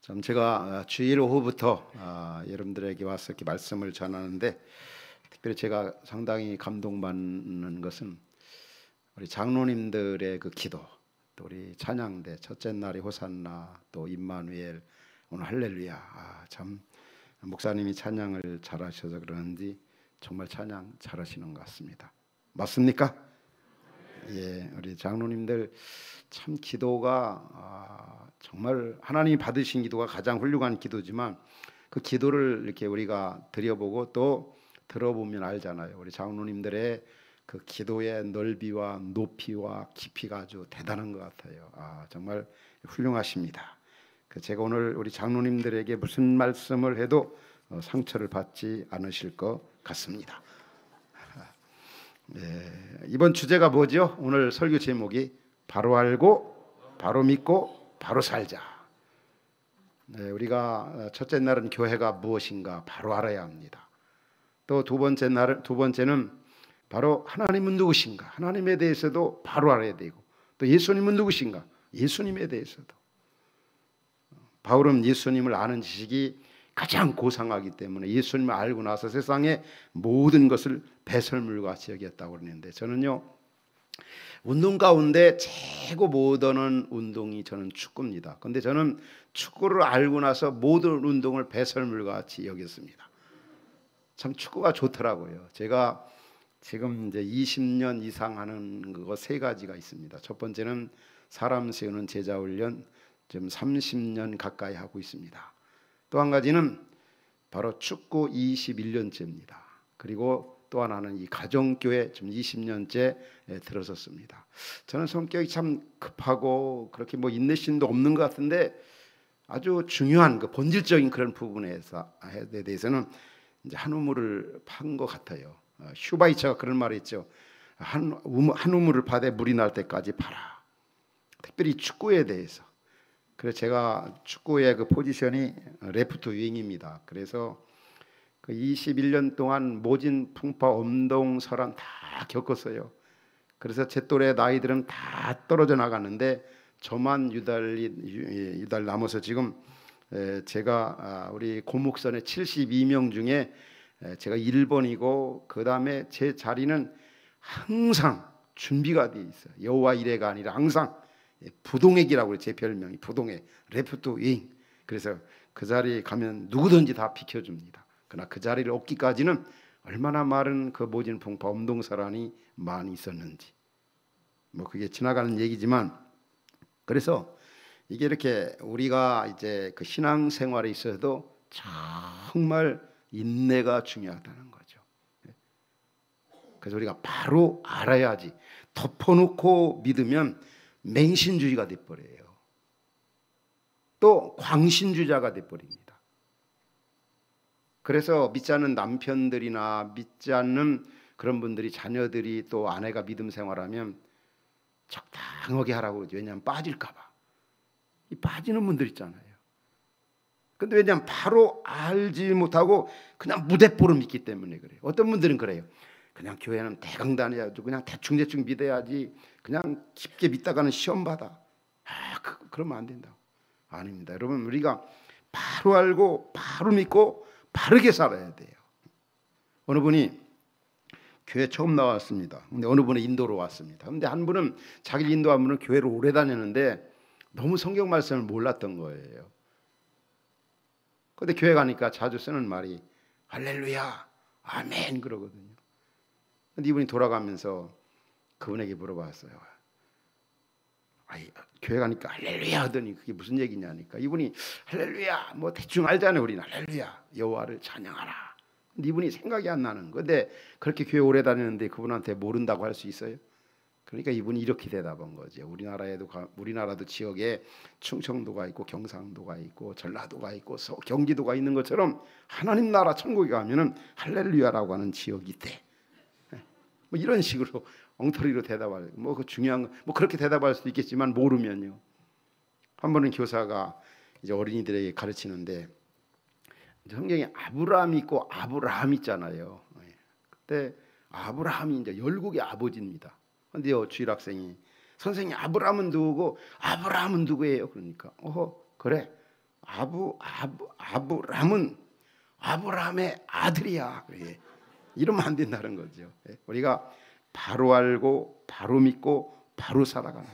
참 제가 주일 오후부터 여러분들에게 와서 이렇게 말씀을 전하는데, 특별히 제가 상당히 감동받는 것은 우리 장로님들의 그 기도, 또 우리 찬양대 첫째 날이 호산나, 또 임마누엘, 오늘 할렐루야. 참 목사님이 찬양을 잘하셔서 그러는지 정말 찬양 잘하시는 것 같습니다. 맞습니까? 예, 우리 장로님들 참 기도가 정말 하나님이 받으신 기도가 가장 훌륭한 기도지만, 그 기도를 이렇게 우리가 드려보고 또 들어보면 알잖아요. 우리 장로님들의 그 기도의 넓이와 높이와 깊이가 아주 대단한 것 같아요. 정말 훌륭하십니다. 제가 오늘 우리 장로님들에게 무슨 말씀을 해도 상처를 받지 않으실 것 같습니다. 이번 주제가 뭐죠? 오늘 설교 제목이 바로 알고 바로 믿고 바로 살자. 우리가 첫째 날은 교회가 무엇인가 바로 알아야 합니다. 또 두 번째는 바로 하나님은 누구신가, 하나님에 대해서도 바로 알아야 되고, 또 예수님은 누구신가, 예수님에 대해서도. 바울은 예수님을 아는 지식이 가장 고상하기 때문에 예수님을 알고 나서 세상의 모든 것을 배설물과 같이 여겼다고 그러는데, 저는요 운동 가운데 최고 모던한 운동이 저는 축구입니다. 그런데 저는 축구를 알고 나서 모든 운동을 배설물과 같이 여겼습니다. 참 축구가 좋더라고요. 제가 지금 이제 20년 이상 하는 거 세 가지가 있습니다. 첫 번째는 사람 세우는 제자 훈련, 지금 30년 가까이 하고 있습니다. 또 한 가지는 바로 축구 21년째입니다. 그리고 또 하나는 이 가정교회 지금 20년째 들어섰습니다. 저는 성격이 참 급하고 그렇게 뭐 인내심도 없는 것 같은데, 아주 중요한 그 본질적인 그런 부분에 대해서는 이제 한 우물을 판 것 같아요. 슈바이처가 그런 말을 했죠. 한 우물을 파되 물이 날 때까지 파라. 특별히 축구에 대해서. 그래서 제가 축구의 그 포지션이 레프트 윙입니다. 그래서 그 21년 동안 모진, 풍파, 엄동, 설한 다 겪었어요. 그래서 제 또래 나이들은 다 떨어져 나갔는데 저만 유달 남아서 지금 제가 우리 고목선의 72명 중에 제가 1번이고, 그 다음에 제 자리는 항상 준비가 돼 있어요. 여호와 이레가 아니라 항상 부동액이라고 해요. 제 별명이 부동액, 레프트 윙. 그래서 그 자리에 가면 누구든지 다 비켜줍니다. 그러나 그 자리를 얻기까지는 얼마나 많은 그 모진, 풍파, 엄동설한이 많이 있었는지, 뭐 그게 지나가는 얘기지만, 그래서 이게 이렇게 우리가 이제 그 신앙생활에 있어도 정말 인내가 중요하다는 거죠. 그래서 우리가 바로 알아야지. 덮어놓고 믿으면 맹신주의가 돼버려요. 또 광신주의자가 돼버립니다. 그래서 믿지 않는 남편들이나 믿지 않는 그런 분들이, 자녀들이 또 아내가 믿음 생활하면 적당하게 하라고 그러죠. 왜냐하면 빠질까봐. 이 빠지는 분들 있잖아요. 근데 왜냐하면 바로 알지 못하고 그냥 무대뽀로 믿기 때문에 그래요. 어떤 분들은 그래요. 그냥 교회는 대강단해야지, 그냥 대충 믿어야지, 그냥 깊게 믿다가는 시험 받아. 그러면 안 된다고. 아닙니다. 여러분, 우리가 바로 알고 바로 믿고 바르게 살아야 돼요. 어느 분이 교회 처음 나왔습니다. 근데 어느 분은 인도로 왔습니다. 근데 한 분은, 자기를 인도한 분은 교회를 오래 다녔는데 너무 성경 말씀을 몰랐던 거예요. 근데 교회 가니까 자주 쓰는 말이 할렐루야, 아멘 그러거든요. 근데 이분이 돌아가면서 그분에게 물어봤어요. 교회 가니까 할렐루야 하더니 그게 무슨 얘기냐니까, 이분이 할렐루야 뭐 대충 알잖아요. 우리는 할렐루야 여호와를 찬양하라. 근데 이분이 생각이 안 나는 거. 근데 그렇게 교회 오래 다녔는데 그분한테 모른다고 할 수 있어요? 그러니까 이분이 이렇게 대답한 거죠. 우리나라도 지역에 충청도가 있고 경상도가 있고 전라도가 있고 경기도가 있는 것처럼 하나님 나라 천국에 가면은 할렐루야라고 하는 지역이 있대. 뭐 이런 식으로 엉터리로 대답할, 뭐 그 중요한 거, 뭐 그렇게 대답할 수도 있겠지만 모르면요. 한 번은 교사가 이제 어린이들에게 가르치는데, 성경에 아브라함이 있고 아브라함 있잖아요. 그때 아브라함이 이제 열국의 아버지입니다. 근데요, 주일 학생이 선생님 아브라함은 누구고 아브라함은 누구예요? 그러니까 그래 아브람은 아브라함의 아들이야. 그래. 이러면 안 된다는 거죠. 우리가 바로 알고 바로 믿고 바로 살아가는,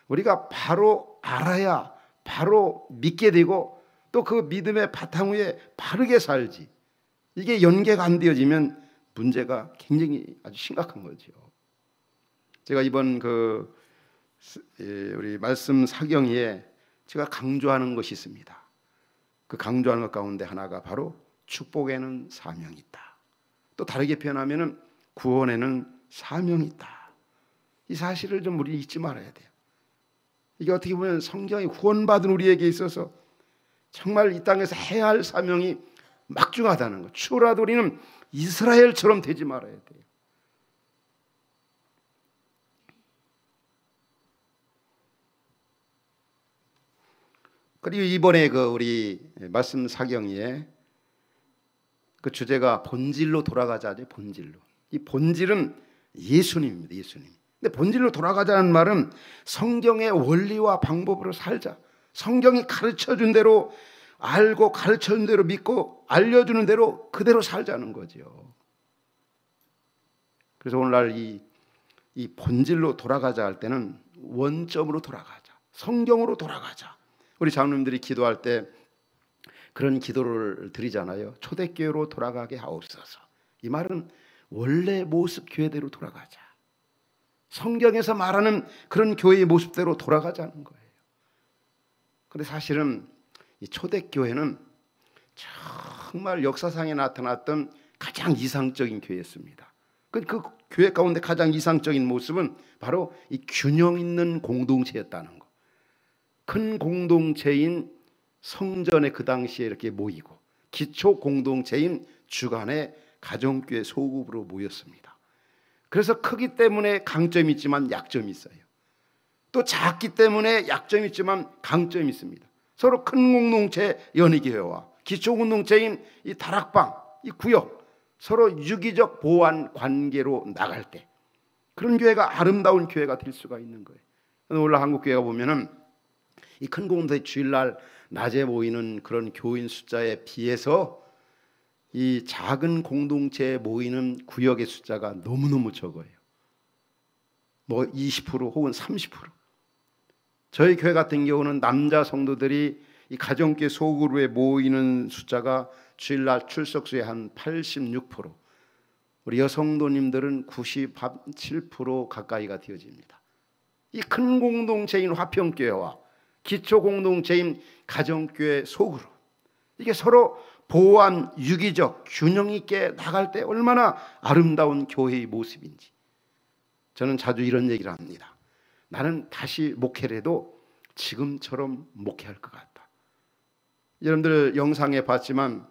우리가 바로 알아야 바로 믿게 되고 또 그 믿음의 바탕 위에 바르게 살지. 이게 연계가 안 되어지면 문제가 굉장히 아주 심각한 거죠. 제가 이번 우리 말씀 사경에 제가 강조하는 것이 있습니다. 그 강조하는 것 가운데 하나가 바로 축복에는 사명이 있다. 또 다르게 표현하면은 구원에는 사명이 있다. 이 사실을 좀 우리 잊지 말아야 돼요. 이게 어떻게 보면 성경이 구원받은 우리에게 있어서 정말 이 땅에서 해야 할 사명이 막중하다는 것. 추라도 우리는 이스라엘처럼 되지 말아야 돼요. 그리고 이번에 우리 말씀 사경에 그 주제가 본질로 돌아가자죠. 본질로. 이 본질은 예수님입니다. 예수님. 근데 본질로 돌아가자는 말은 성경의 원리와 방법으로 살자. 성경이 가르쳐준 대로 알고 가르쳐준 대로 믿고 알려주는 대로 그대로 살자는 거죠. 그래서 오늘날 이 본질로 돌아가자 할 때는 원점으로 돌아가자. 성경으로 돌아가자. 우리 장로님들이 기도할 때 그런 기도를 드리잖아요. 초대교회로 돌아가게 하옵소서. 이 말은 원래 모습 교회대로 돌아가자. 성경에서 말하는 그런 교회의 모습대로 돌아가자는 거예요. 그런데 사실은 이 초대교회는 정말 역사상에 나타났던 가장 이상적인 교회였습니다. 그 교회 가운데 가장 이상적인 모습은 바로 이 균형 있는 공동체였다는 거. 큰 공동체인 성전에 그 당시에 이렇게 모이고 기초 공동체인 주간의 가정교회 소급으로 모였습니다. 그래서 크기 때문에 강점이 있지만 약점이 있어요. 또 작기 때문에 약점이 있지만 강점이 있습니다. 서로 큰 공동체 연희교회와 기초 공동체인 이 다락방, 이 구역, 서로 유기적 보완 관계로 나갈 때 그런 교회가 아름다운 교회가 될 수가 있는 거예요. 오늘 한국교회가 보면은 이 큰 공동체 주일날 낮에 모이는 그런 교인 숫자에 비해서 이 작은 공동체에 모이는 구역의 숫자가 너무너무 적어요. 뭐 20% 혹은 30%. 저희 교회 같은 경우는 남자 성도들이 이 가정교회 소그룹에 모이는 숫자가 주일날 출석수의 한 86%, 우리 여성도님들은 97% 가까이가 되어집니다. 이 큰 공동체인 화평교회와 기초 공동체인 가정교회 소그룹, 이게 서로 보완, 유기적, 균형 있게 나갈 때 얼마나 아름다운 교회의 모습인지. 저는 자주 이런 얘기를 합니다. 나는 다시 목회를 해도 지금처럼 목회할 것 같다. 여러분들 영상에 봤지만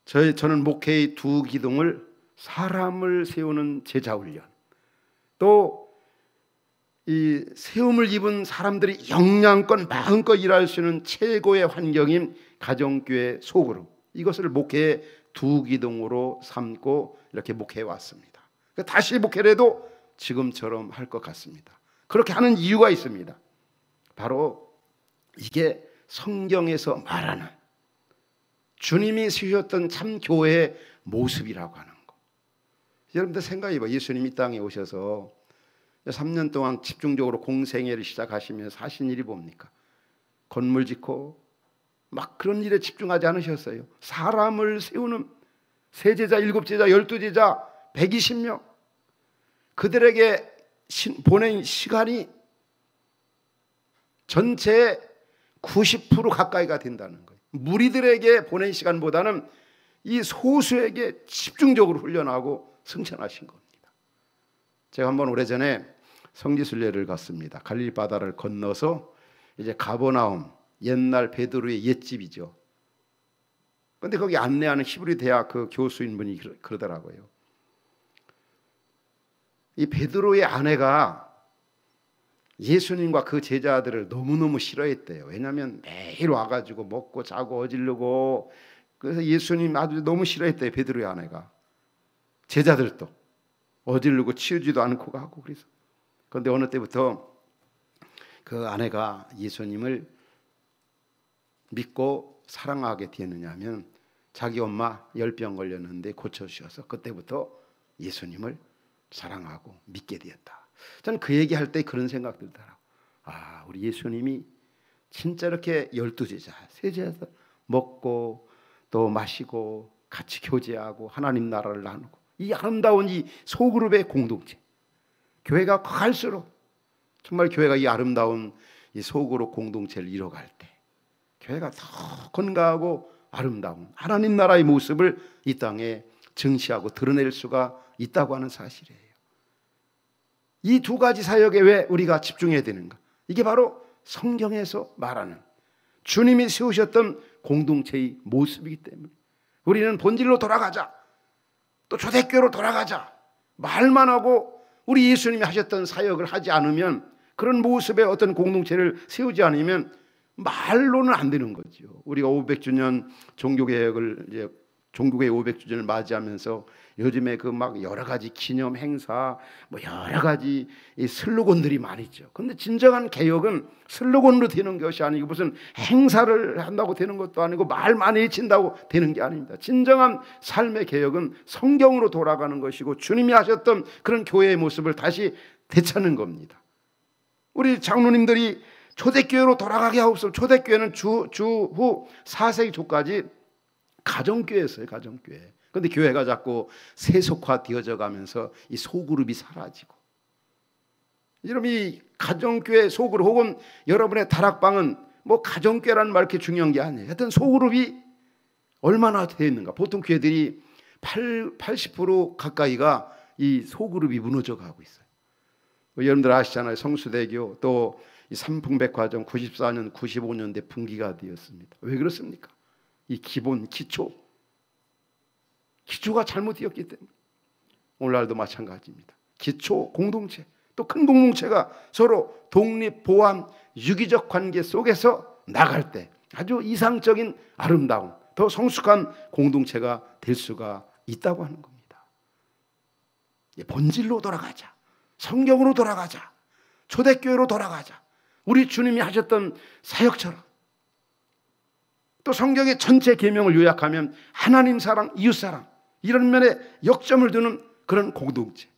저는 목회의 두 기둥을 사람을 세우는 제자훈련, 또 이 세움을 입은 사람들이 영양껏 마음껏 일할 수 있는 최고의 환경인 가정교회 소그룹, 이것을 목회의 두 기둥으로 삼고 이렇게 목회해 왔습니다. 다시 목회를 해도 지금처럼 할 것 같습니다. 그렇게 하는 이유가 있습니다. 바로 이게 성경에서 말하는 주님이 세우셨던 참 교회의 모습이라고 하는 거. 여러분들 생각해봐. 예수님이 이 땅에 오셔서 3년 동안 집중적으로 공생애를 시작하시면서 하신 일이 뭡니까? 건물 짓고 막 그런 일에 집중하지 않으셨어요. 사람을 세우는 세제자, 7제자, 12제자, 120명 그들에게 보낸 시간이 전체의 90% 가까이가 된다는 거예요. 무리들에게 보낸 시간보다는 이 소수에게 집중적으로 훈련하고 승천하신 겁니다. 제가 한번 오래전에 성지순례를 갔습니다. 갈릴리 바다를 건너서 이제 가버나움, 옛날 베드로의 옛집이죠. 그런데 거기 안내하는 히브리 대학 그 교수인 분이 그러더라고요. 이 베드로의 아내가 예수님과 그 제자들을 너무너무 싫어했대요. 왜냐하면 매일 와가지고 먹고 자고 어지르고, 그래서 예수님 아주 너무 싫어했대요. 베드로의 아내가. 제자들도 어지르고 치우지도 않고 가고. 그래서 그런데 어느 때부터 그 아내가 예수님을 믿고 사랑하게 되느냐면 자기 엄마 열병 걸렸는데 고쳐주셔서 그때부터 예수님을 사랑하고 믿게 되었다. 저는 그 얘기할 때 그런 생각 들더라고요. 아, 우리 예수님이 진짜 이렇게 12제자, 세제자 먹고 또 마시고 같이 교제하고 하나님 나라를 나누고 이 아름다운 이 소그룹의 공동체, 교회가 갈수록 정말 교회가 이 아름다운 이 소그룹 공동체를 이뤄갈 때 교회가 더 건강하고 아름다운 하나님 나라의 모습을 이 땅에 증시하고 드러낼 수가 있다고 하는 사실이에요. 이 두 가지 사역에 왜 우리가 집중해야 되는가? 이게 바로 성경에서 말하는 주님이 세우셨던 공동체의 모습이기 때문에 우리는 본질로 돌아가자, 또 초대교회로 돌아가자 말만 하고 우리 예수님이 하셨던 사역을 하지 않으면, 그런 모습의 어떤 공동체를 세우지 않으면 말로는 안 되는 거죠. 우리가 500주년 종교개혁을 이제 종교개혁 500주년을 맞이하면서 요즘에 그 막 여러 가지 기념 행사, 뭐 여러 가지 이 슬로건들이 많이 있죠. 그런데 진정한 개혁은 슬로건으로 되는 것이 아니고 무슨 행사를 한다고 되는 것도 아니고 말 많이 외친다고 되는 게 아닙니다. 진정한 삶의 개혁은 성경으로 돌아가는 것이고 주님이 하셨던 그런 교회의 모습을 다시 되찾는 겁니다. 우리 장로님들이 초대교회로 돌아가게 하옵소서. 초대교회는 주후 4세기 초까지 가정교회였어요. 가정교회. 그런데 교회가 자꾸 세속화되어져 가면서 이 소그룹이 사라지고, 여러분 이 가정교회 소그룹 혹은 여러분의 다락방은 뭐 가정교회라는 말 이렇게 중요한 게 아니에요. 하여튼 소그룹이 얼마나 되어 있는가. 보통 교회들이 80% 가까이가 이 소그룹이 무너져 가고 있어요. 여러분들 아시잖아요. 성수대교 또 이 삼풍백화점 94년 95년대 분기가 되었습니다. 왜 그렇습니까? 이 기본 기초가 잘못되었기 때문에. 오늘날도 마찬가지입니다. 기초 공동체, 또 큰 공동체가 서로 독립, 보완, 유기적 관계 속에서 나갈 때 아주 이상적인 아름다운 더 성숙한 공동체가 될 수가 있다고 하는 겁니다. 본질로 돌아가자, 성경으로 돌아가자, 초대교회로 돌아가자. 우리 주님이 하셨던 사역처럼. 또 성경의 전체 계명을 요약하면 하나님 사랑, 이웃 사랑, 이런 면에 역점을 두는 그런 공동체.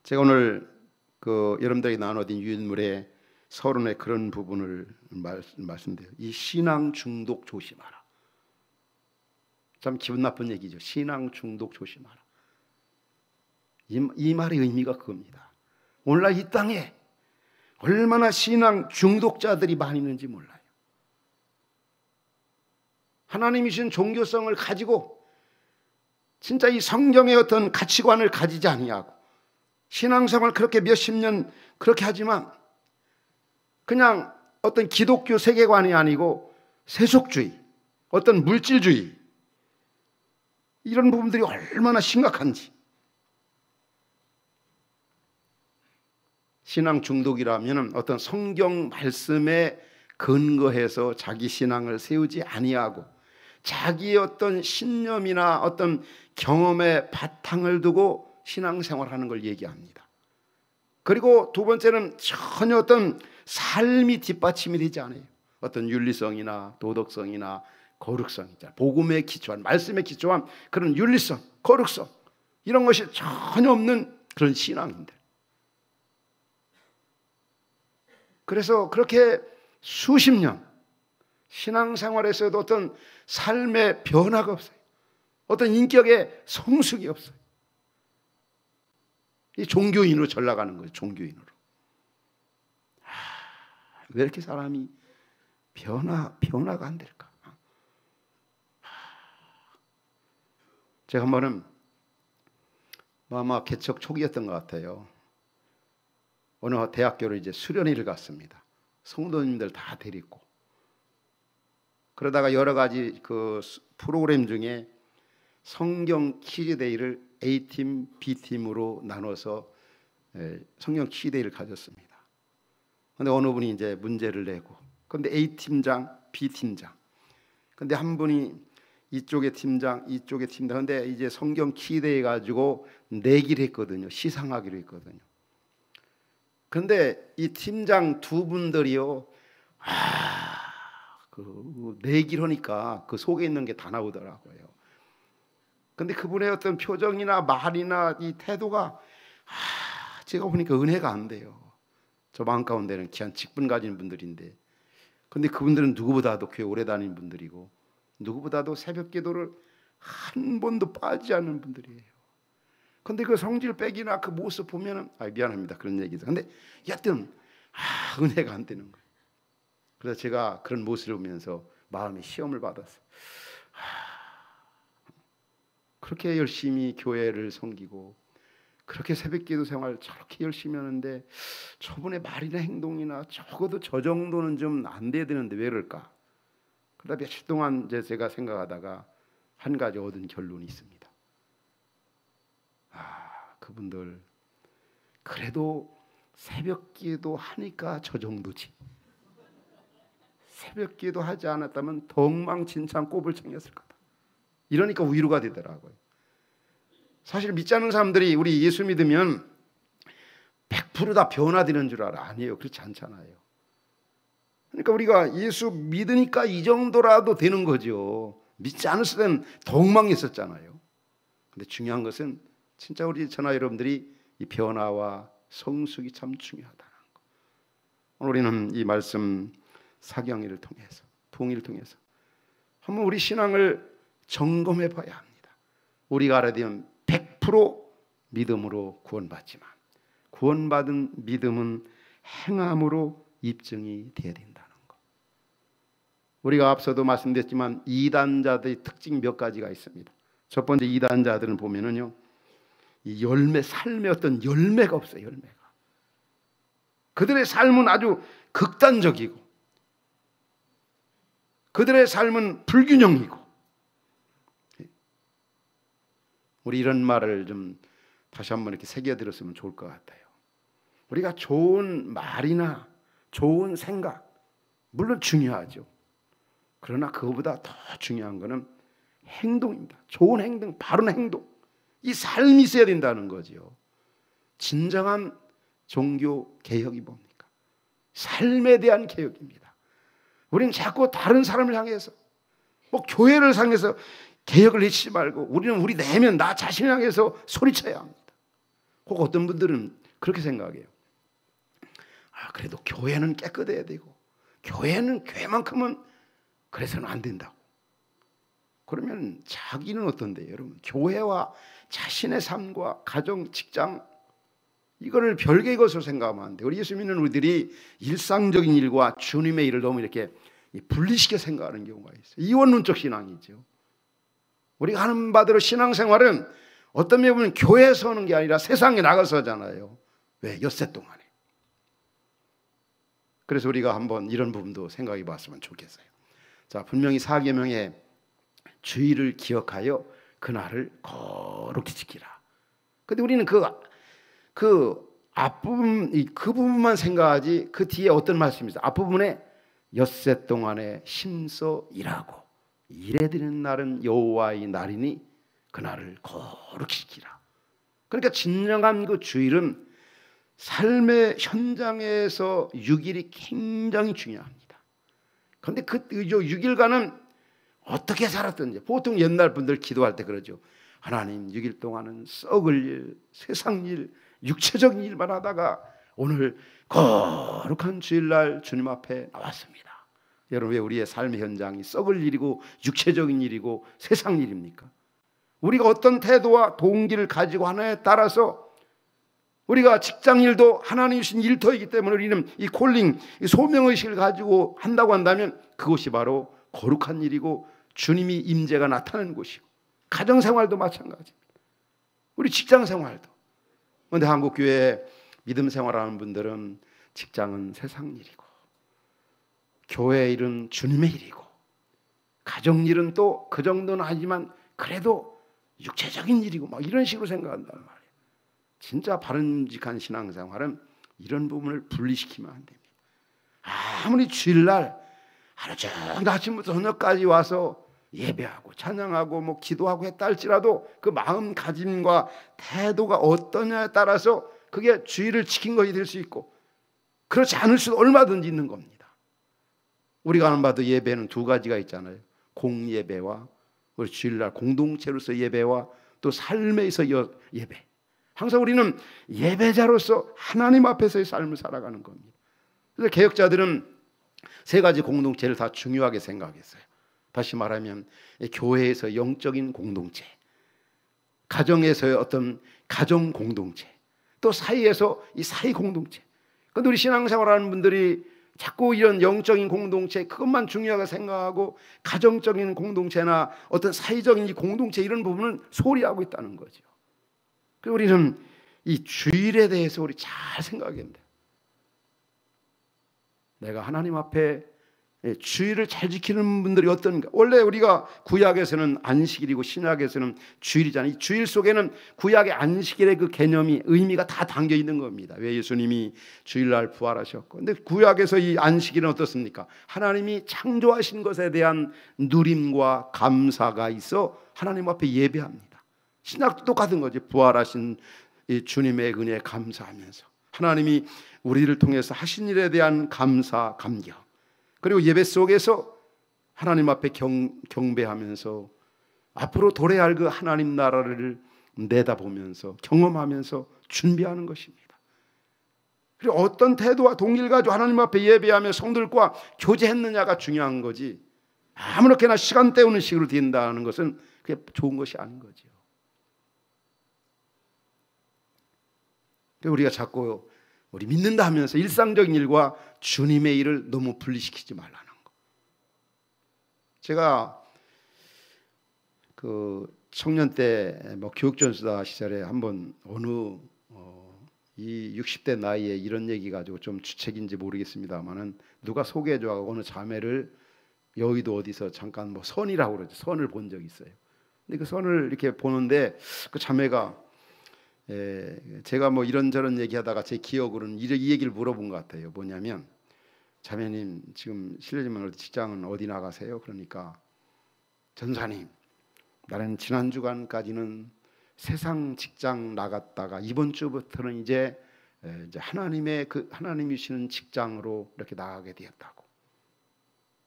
제가 오늘 여러분들에게 나눠드린 유인물의 서론의 그런 부분을 말씀드려요. 이 신앙 중독 조심하라. 참 기분 나쁜 얘기죠. 신앙 중독 조심하라. 이 말의 의미가 그겁니다. 오늘날 이 땅에 얼마나 신앙 중독자들이 많이 있는지 몰라요. 하나님이 주신 종교성을 가지고 진짜 이 성경의 어떤 가치관을 가지지 아니하고 신앙생활을 그렇게 몇십 년 그렇게 하지만 그냥 어떤 기독교 세계관이 아니고 세속주의, 어떤 물질주의, 이런 부분들이 얼마나 심각한지. 신앙 중독이라면 어떤 성경 말씀에 근거해서 자기 신앙을 세우지 아니하고 자기의 어떤 신념이나 어떤 경험의 바탕을 두고 신앙생활하는 걸 얘기합니다. 그리고 두 번째는 전혀 어떤 삶이 뒷받침이 되지 않아요. 어떤 윤리성이나 도덕성이나 거룩성, 복음에 기초한, 말씀에 기초한 그런 윤리성, 거룩성, 이런 것이 전혀 없는 그런 신앙인들. 그래서 그렇게 수십 년 신앙생활에서도 어떤 삶의 변화가 없어요. 어떤 인격의 성숙이 없어요. 이 종교인으로 전락하는 거예요. 종교인으로. 왜 이렇게 사람이 변화가 안 될까? 제가 한 번은 아마 개척 초기였던 것 같아요. 어느 대학교를 이제 수련회를 갔습니다. 성도님들 다 데리고. 그러다가 여러 가지 그 프로그램 중에 성경 퀴즈데이를 A팀, B팀으로 나눠서 성경 퀴즈데이를 가졌습니다. 그런데 어느 분이 이제 문제를 내고, 그런데 A팀장, B팀장. 그런데 한 분이 이쪽에 팀장, 이쪽에 팀장. 근데 이제 성경 기대해 가지고 내기를 했거든요. 시상하기로 했거든요. 근데 이 팀장 두 분들이요, 그 내기를 하니까 그 속에 있는 게 다 나오더라고요. 근데 그분의 어떤 표정이나 말이나 이 태도가 제가 보니까 은혜가 안 돼요. 저 마음 가운데는 귀한 직분 가진 분들인데, 근데 그분들은 누구보다도 교회 오래 다닌 분들이고 누구보다도 새벽 기도를 한 번도 빠지지 않는 분들이에요. 근데 그 성질 빼기나 그 모습 보면은 미안합니다 그런 얘기죠. 근데 여하튼 은혜가 안 되는 거예요. 그래서 제가 그런 모습을 보면서 마음에 시험을 받았어요. 그렇게 열심히 교회를 섬기고 그렇게 새벽기도 생활 저렇게 열심히 하는데 저분의 말이나 행동이나 적어도 저 정도는 좀 안 돼야 되는데 왜 그럴까? 그러다 며칠 동안 제가 생각하다가 한 가지 얻은 결론이 있습니다. 그분들 그래도 새벽기도 하니까 저 정도지. 새벽기도 하지 않았다면 더 엉망진창 꼬불창이었을 거다. 이러니까 위로가 되더라고요. 사실 믿지 않는 사람들이 우리 예수 믿으면 100% 다 변화되는 줄 알아. 아니에요. 그렇지 않잖아요. 그러니까 우리가 예수 믿으니까 이 정도라도 되는 거죠. 믿지 않았을 때는 더 엉망했었잖아요. 근데 중요한 것은 진짜 우리 전하 여러분들이 이 변화와 성숙이 참 중요하다는 거. 오늘 우리는 이 말씀 사경이를 통해서, 통일을 통해서 한번 우리 신앙을 점검해 봐야 합니다. 우리가 알아야 되면 100% 믿음으로 구원받지만 구원받은 믿음은 행함으로 입증이 되어야 된다는 거. 우리가 앞서도 말씀드렸지만 이단자들의 특징 몇 가지가 있습니다. 첫 번째, 이단자들은 보면은요, 이 열매, 삶의 어떤 열매가 없어요. 열매가. 그들의 삶은 아주 극단적이고 그들의 삶은 불균형이고. 우리 이런 말을 좀 다시 한번 이렇게 새겨들었으면 좋을 것 같아요. 우리가 좋은 말이나 좋은 생각 물론 중요하죠. 그러나 그거보다 더 중요한 것은 행동입니다. 좋은 행동, 바른 행동. 이 삶이 있어야 된다는 거죠. 진정한 종교 개혁이 뭡니까? 삶에 대한 개혁입니다. 우리는 자꾸 다른 사람을 향해서, 교회를 향해서 개혁을 외치지 말고 우리는 우리 내면 나 자신을 향해서 소리쳐야 합니다. 혹 어떤 분들은 그렇게 생각해요. 그래도 교회는 깨끗해야 되고 교회는 교회만큼은 그래서는 안 된다고. 그러면 자기는 어떤데요? 여러분, 교회와 자신의 삶과 가정, 직장 이거를 별개의 것으로 생각하면 안 돼요. 우리 예수 믿는 우리들이 일상적인 일과 주님의 일을 너무 이렇게 분리시켜 생각하는 경우가 있어요. 이원론적 신앙이죠. 우리가 하는 바대로 신앙생활은 어떤 면에 보면 교회에서 하는 게 아니라 세상에 나가서 하잖아요. 왜? 엿새 동안에. 그래서 우리가 한번 이런 부분도 생각해 봤으면 좋겠어요. 자, 분명히 사계명의 주의를 기억하여 그날을 거룩히 지키라. 근데 우리는 그 앞부분, 그 부분만 생각하지 그 뒤에 어떤 말씀이 있어요? 앞부분에 엿새 동안에 힘써 일하고 일해 드리는 날은 여호와의 날이니 그날을 거룩히 지키라. 그러니까 진정한 그 주일은 삶의 현장에서 6일이 굉장히 중요합니다. 그런데 그 6일간은 어떻게 살았든지, 보통 옛날 분들 기도할 때 그러죠. 하나님, 6일 동안은 썩을 일, 세상 일, 육체적인 일만 하다가 오늘 거룩한 주일날 주님 앞에 나왔습니다. 여러분, 왜 우리의 삶의 현장이 썩을 일이고 육체적인 일이고 세상 일입니까? 우리가 어떤 태도와 동기를 가지고 하나에 따라서 우리가 직장일도 하나님이 주신 일터이기 때문에 우리는 이 콜링, 이 소명의식을 가지고 한다고 한다면 그것이 바로 거룩한 일이고 주님이 임재가 나타나는 곳이고, 가정생활도 마찬가지입니다. 우리 직장생활도. 그런데 한국교회 믿음 생활하는 분들은 직장은 세상 일이고 교회 일은 주님의 일이고 가정일은 또 그 정도는 아니지만 그래도 육체적인 일이고 막 이런 식으로 생각한단 말이에요. 진짜 바른직한 신앙생활은 이런 부분을 분리시키면 안 됩니다. 아무리 주일날 하루 종일 아침부터 저녁까지 와서 예배하고 찬양하고 뭐 기도하고 했다 할지라도 그 마음가짐과 태도가 어떠냐에 따라서 그게 주의를 지킨 것이 될 수 있고 그렇지 않을 수도 얼마든지 있는 겁니다. 우리가 아는 바도 예배는 두 가지가 있잖아요. 공예배와 우리 주일날 공동체로서 예배와 또 삶에서 예배. 항상 우리는 예배자로서 하나님 앞에서의 삶을 살아가는 겁니다. 그래서 개혁자들은 세 가지 공동체를 다 중요하게 생각했어요. 다시 말하면 교회에서 영적인 공동체, 가정에서의 어떤 가정 공동체, 또 사이에서 이 사이 공동체. 그런데 우리 신앙생활하는 분들이 자꾸 이런 영적인 공동체 그것만 중요하게 생각하고 가정적인 공동체나 어떤 사회적인 이 공동체 이런 부분은 소홀히 하고 있다는 거죠. 그래서 우리는 이 주일에 대해서 우리 잘 생각해야 됩니다. 내가 하나님 앞에 주일을 잘 지키는 분들이 어떤가? 원래 우리가 구약에서는 안식일이고 신약에서는 주일이잖아요. 이 주일 속에는 구약의 안식일의 그 개념이 의미가 다 담겨 있는 겁니다. 왜 예수님이 주일날 부활하셨고. 근데 구약에서 이 안식일은 어떻습니까? 하나님이 창조하신 것에 대한 누림과 감사가 있어 하나님 앞에 예배합니다. 신약도 똑같은 거지. 부활하신 이 주님의 은혜에 감사하면서 하나님이 우리를 통해서 하신 일에 대한 감사, 감격. 그리고 예배 속에서 하나님 앞에 경배하면서 앞으로 도래할 그 하나님 나라를 내다보면서 경험하면서 준비하는 것입니다. 그리고 어떤 태도와 동기를 가지고 하나님 앞에 예배하며 성들과 교제했느냐가 중요한 거지 아무렇게나 시간 때우는 식으로 된다는 것은 그게 좋은 것이 아닌 거죠. 우리가 자꾸 우리 믿는다 하면서 일상적인 일과 주님의 일을 너무 분리시키지 말라는 거. 제가 그 청년 때 뭐 교육전수다 시절에 한번 어느 이 60대 나이에 이런 얘기 가지고 좀 주책인지 모르겠습니다만은 누가 소개해줘서 어느 자매를 여의도 어디서 잠깐 뭐 선이라고 그러죠. 선을 본 적이 있어요. 근데 그 선을 이렇게 보는데 그 자매가 제가 뭐 이런저런 얘기하다가 제 기억으로는 이 얘기를 물어본 것 같아요. 뭐냐면 자매님 지금 실례지만 직장은 어디 나가세요? 그러니까 전사님 나는 지난 주간까지는 세상 직장 나갔다가 이번 주부터는 이제 하나님의 그 하나님이 주시는 직장으로 이렇게 나가게 되었다고.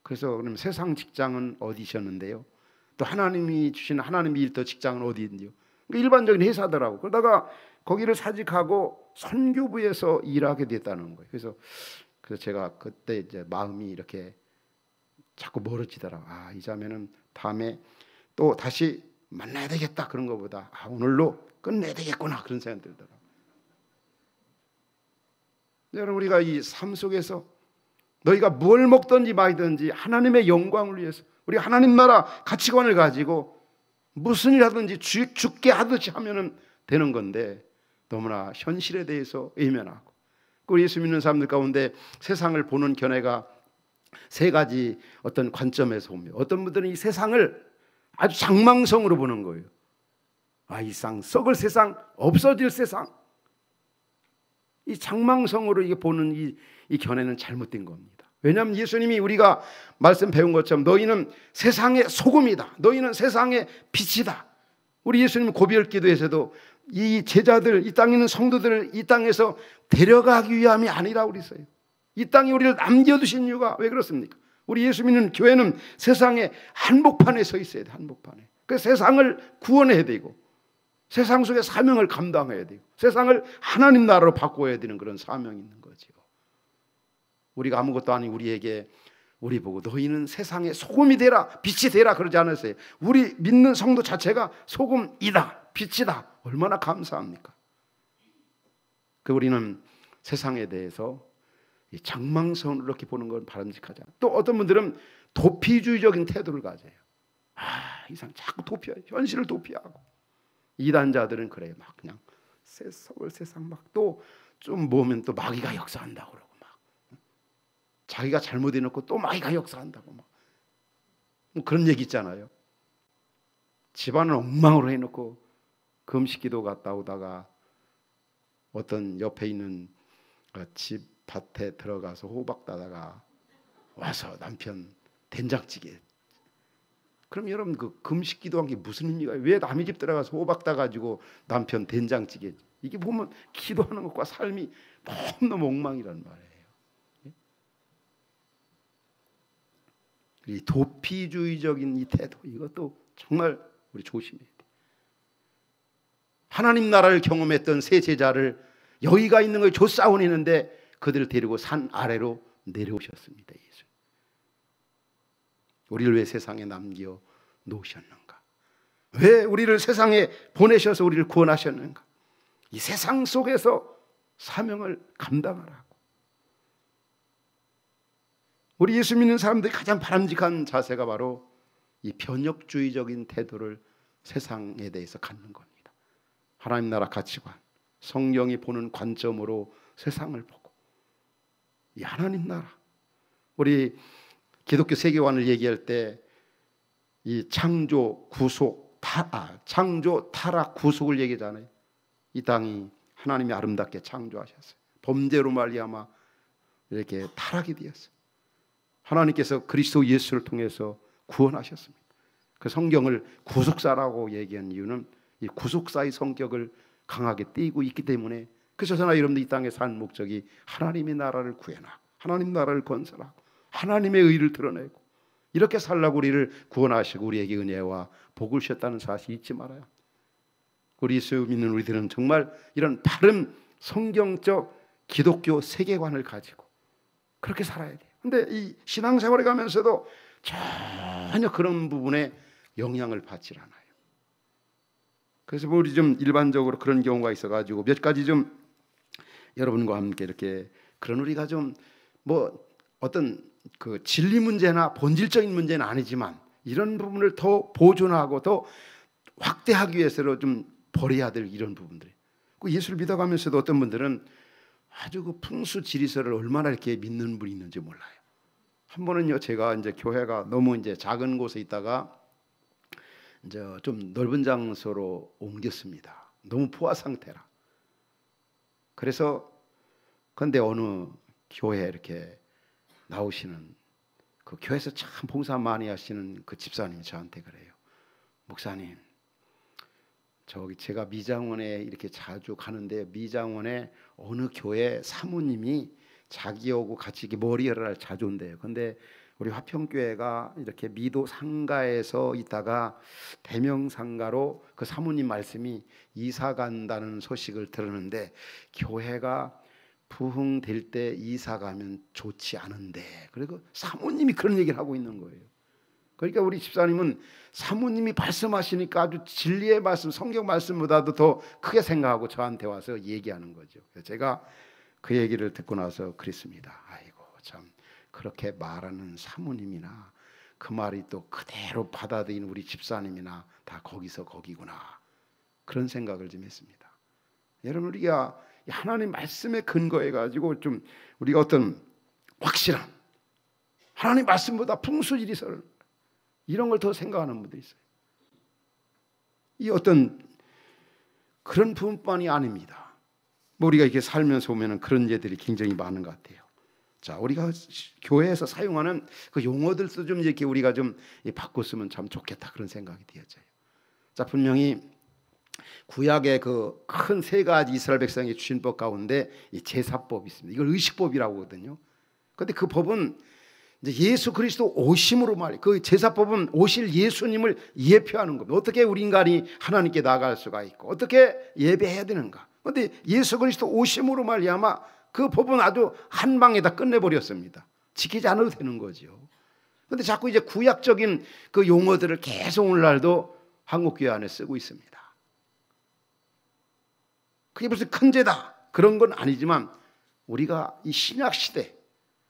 그래서 그럼 세상 직장은 어디셨는데요? 또 하나님이 주시는 하나님이 일터 직장은 어디인데요? 일반적인 회사더라고. 그러다가 거기를 사직하고 선교부에서 일하게 됐다는 거예요. 그래서 제가 그때 이제 마음이 이렇게 자꾸 멀어지더라고. 아, 이 자매는 다음에 또 다시 만나야 되겠다 그런 것보다 오늘로 끝내야 되겠구나 그런 생각이 들더라고. 여러분 우리가 이 삶 속에서 너희가 뭘 먹든지 마시든지 하나님의 영광을 위해서 우리 하나님 나라 가치관을 가지고 무슨 일 하든지 죽게 하듯이 하면 되는 건데 너무나 현실에 대해서 외면하고 우리 예수 믿는 사람들 가운데 세상을 보는 견해가 세 가지 어떤 관점에서 봅니다. 어떤 분들은 이 세상을 아주 장망성으로 보는 거예요. 이 썩을 세상, 없어질 세상. 이 장망성으로 이게 보는 이 견해는 잘못된 겁니다. 왜냐하면 예수님이 우리가 말씀 배운 것처럼 너희는 세상의 소금이다. 너희는 세상의 빛이다. 우리 예수님 고별 기도에서도 이 제자들, 이 땅에 있는 성도들을 이 땅에서 데려가기 위함이 아니라고 그랬어요. 이 땅에 우리를 남겨두신 이유가 왜 그렇습니까? 우리 예수 믿는 교회는 세상의 한복판에 서 있어야 돼. 한복판에. 그 세상을 구원해야 되고 세상 속의 사명을 감당해야 되고 세상을 하나님 나라로 바꿔야 되는 그런 사명이 있는 거죠. 우리가 아무것도 아닌 우리에게 우리 보고 너희는 세상의 소금이 되라 빛이 되라 그러지 않았어요. 우리 믿는 성도 자체가 소금이다 빛이다. 얼마나 감사합니까? 우리는 세상에 대해서 장망성으로 이렇게 보는 건 바람직하지 않아요. 또 어떤 분들은 도피주의적인 태도를 가져요. 이상 자꾸 현실을 도피하고 이단자들은 그래요. 막 그냥 세상 막 또 좀 모으면 또 마귀가 역사한다고 그러고 막 자기가 잘못해놓고 또 마귀가 역사한다고 막 뭐 그런 얘기 있잖아요. 집안을 엉망으로 해놓고 금식기도 갔다 오다가 어떤 옆에 있는 집 밭에 들어가서 호박 따다가 와서 남편 된장찌개 그럼 여러분 그 금식 기도한 게 무슨 의미가? 왜 남의 집 들어가서 호박 따가지고 남편 된장찌개, 이게 보면 기도하는 것과 삶이 너무너무 엉망이란 말이에요. 이 도피주의적인 이 태도, 이것도 정말 우리 조심해야 돼. 하나님 나라를 경험했던 세 제자를 여기가 있는 걸 조싸우는데 그들을 데리고 산 아래로 내려오셨습니다. 예수. 우리를 왜 세상에 남겨 놓으셨는가? 왜 우리를 세상에 보내셔서 우리를 구원하셨는가? 이 세상 속에서 사명을 감당하라고. 우리 예수 믿는 사람들이 가장 바람직한 자세가 바로 이 변혁주의적인 태도를 세상에 대해서 갖는 겁니다. 하나님 나라 가치관, 성경이 보는 관점으로 세상을 보고, 이 하나님 나라, 우리 기독교 세계관을 얘기할 때 이 창조, 구속, 창조, 타락, 구속을 얘기하잖아요. 이 땅이 하나님이 아름답게 창조하셨어요. 범죄로 말미암아 이렇게 타락이 되었어요. 하나님께서 그리스도 예수를 통해서 구원하셨습니다. 그 성경을 구속사라고 얘기한 이유는 이 구속사의 성격을 강하게 띠고 있기 때문에, 그래서 저나 여러분들 이 땅에 사는 목적이 하나님의 나라를 구해나가고 하나님 나라를 건설하고 하나님의 의를 드러내고 이렇게 살라고 우리를 구원하시고 우리에게 은혜와 복을 주셨다는 사실 잊지 말아요. 우리 예수 믿는 우리들은 정말 이런 바른 성경적 기독교 세계관을 가지고 그렇게 살아야 돼요. 근데 이 신앙생활에 가면서도 전혀 그런 부분에 영향을 받질 않아요. 그래서 우리 좀 일반적으로 그런 경우가 있어가지고 몇 가지 좀 여러분과 함께 이렇게, 그런 우리가 좀 뭐 어떤 그 진리 문제나 본질적인 문제는 아니지만 이런 부분을 더 보존하고 더 확대하기 위해서 좀 버려야 될 이런 부분들. 예수를 믿어가면서도 어떤 분들은 아주 그 풍수 지리설을 얼마나 이렇게 믿는 분이 있는지 몰라요. 한 번은요, 제가 이제 교회가 너무 이제 작은 곳에 있다가 이제 좀 넓은 장소로 옮겼습니다. 너무 포화 상태라. 그래서 근데 어느 교회에 이렇게 나오시는 그 교회에서 참 봉사 많이 하시는 그 집사님이 저한테 그래요. 목사님, 저기 제가 미장원에 이렇게 자주 가는데 미장원에 어느 교회 사모님이 자기하고 같이 이렇게 머리를 자주 온대요. 근데 우리 화평교회가 이렇게 미도 상가에서 있다가 대명상가로 그 사모님 말씀이 이사 간다는 소식을 들었는데 교회가 부흥될 때 이사 가면 좋지 않은데, 그리고 사모님이 그런 얘기를 하고 있는 거예요. 그러니까 우리 집사님은 사모님이 말씀하시니까 아주 진리의 말씀, 성경 말씀보다도 더 크게 생각하고 저한테 와서 얘기하는 거죠. 그래서 제가 그 얘기를 듣고 나서 그랬습니다. 아이고 참, 그렇게 말하는 사모님이나 그 말이 또 그대로 받아들이는 우리 집사님이나 다 거기서 거기구나, 그런 생각을 좀 했습니다. 여러분, 우리가 하나님 말씀에 근거해 가지고 좀 우리가 어떤 확실한 하나님 말씀보다 풍수지리설 이런 걸 더 생각하는 분들이 있어요. 이 어떤 그런 부분만이 아닙니다. 뭐 우리가 이렇게 살면서 보면은 그런 예들이 굉장히 많은 것 같아요. 자, 우리가 교회에서 사용하는 그 용어들도 좀 이렇게 우리가 좀 바꿨으면 참 좋겠다, 그런 생각이 되어져요. 자, 분명히 구약의 그 큰 세 가지 이스라엘 백성의 주신법 가운데 이 제사법이 있습니다. 이걸 의식법이라고 하거든요. 그런데 그 법은 이제 예수 그리스도 오심으로 말이에요. 그 제사법은 오실 예수님을 예표하는 겁니다. 어떻게 우리 인간이 하나님께 나아갈 수가 있고 어떻게 예배해야 되는가. 그런데 예수 그리스도 오심으로 말미암아 그 법은 아주 한 방에 다 끝내버렸습니다. 지키지 않아도 되는 거죠. 그런데 자꾸 이제 구약적인 그 용어들을 계속 오늘날도 한국교회 안에 쓰고 있습니다. 그게 무슨 큰 죄다 그런 건 아니지만, 우리가 이 신약 시대,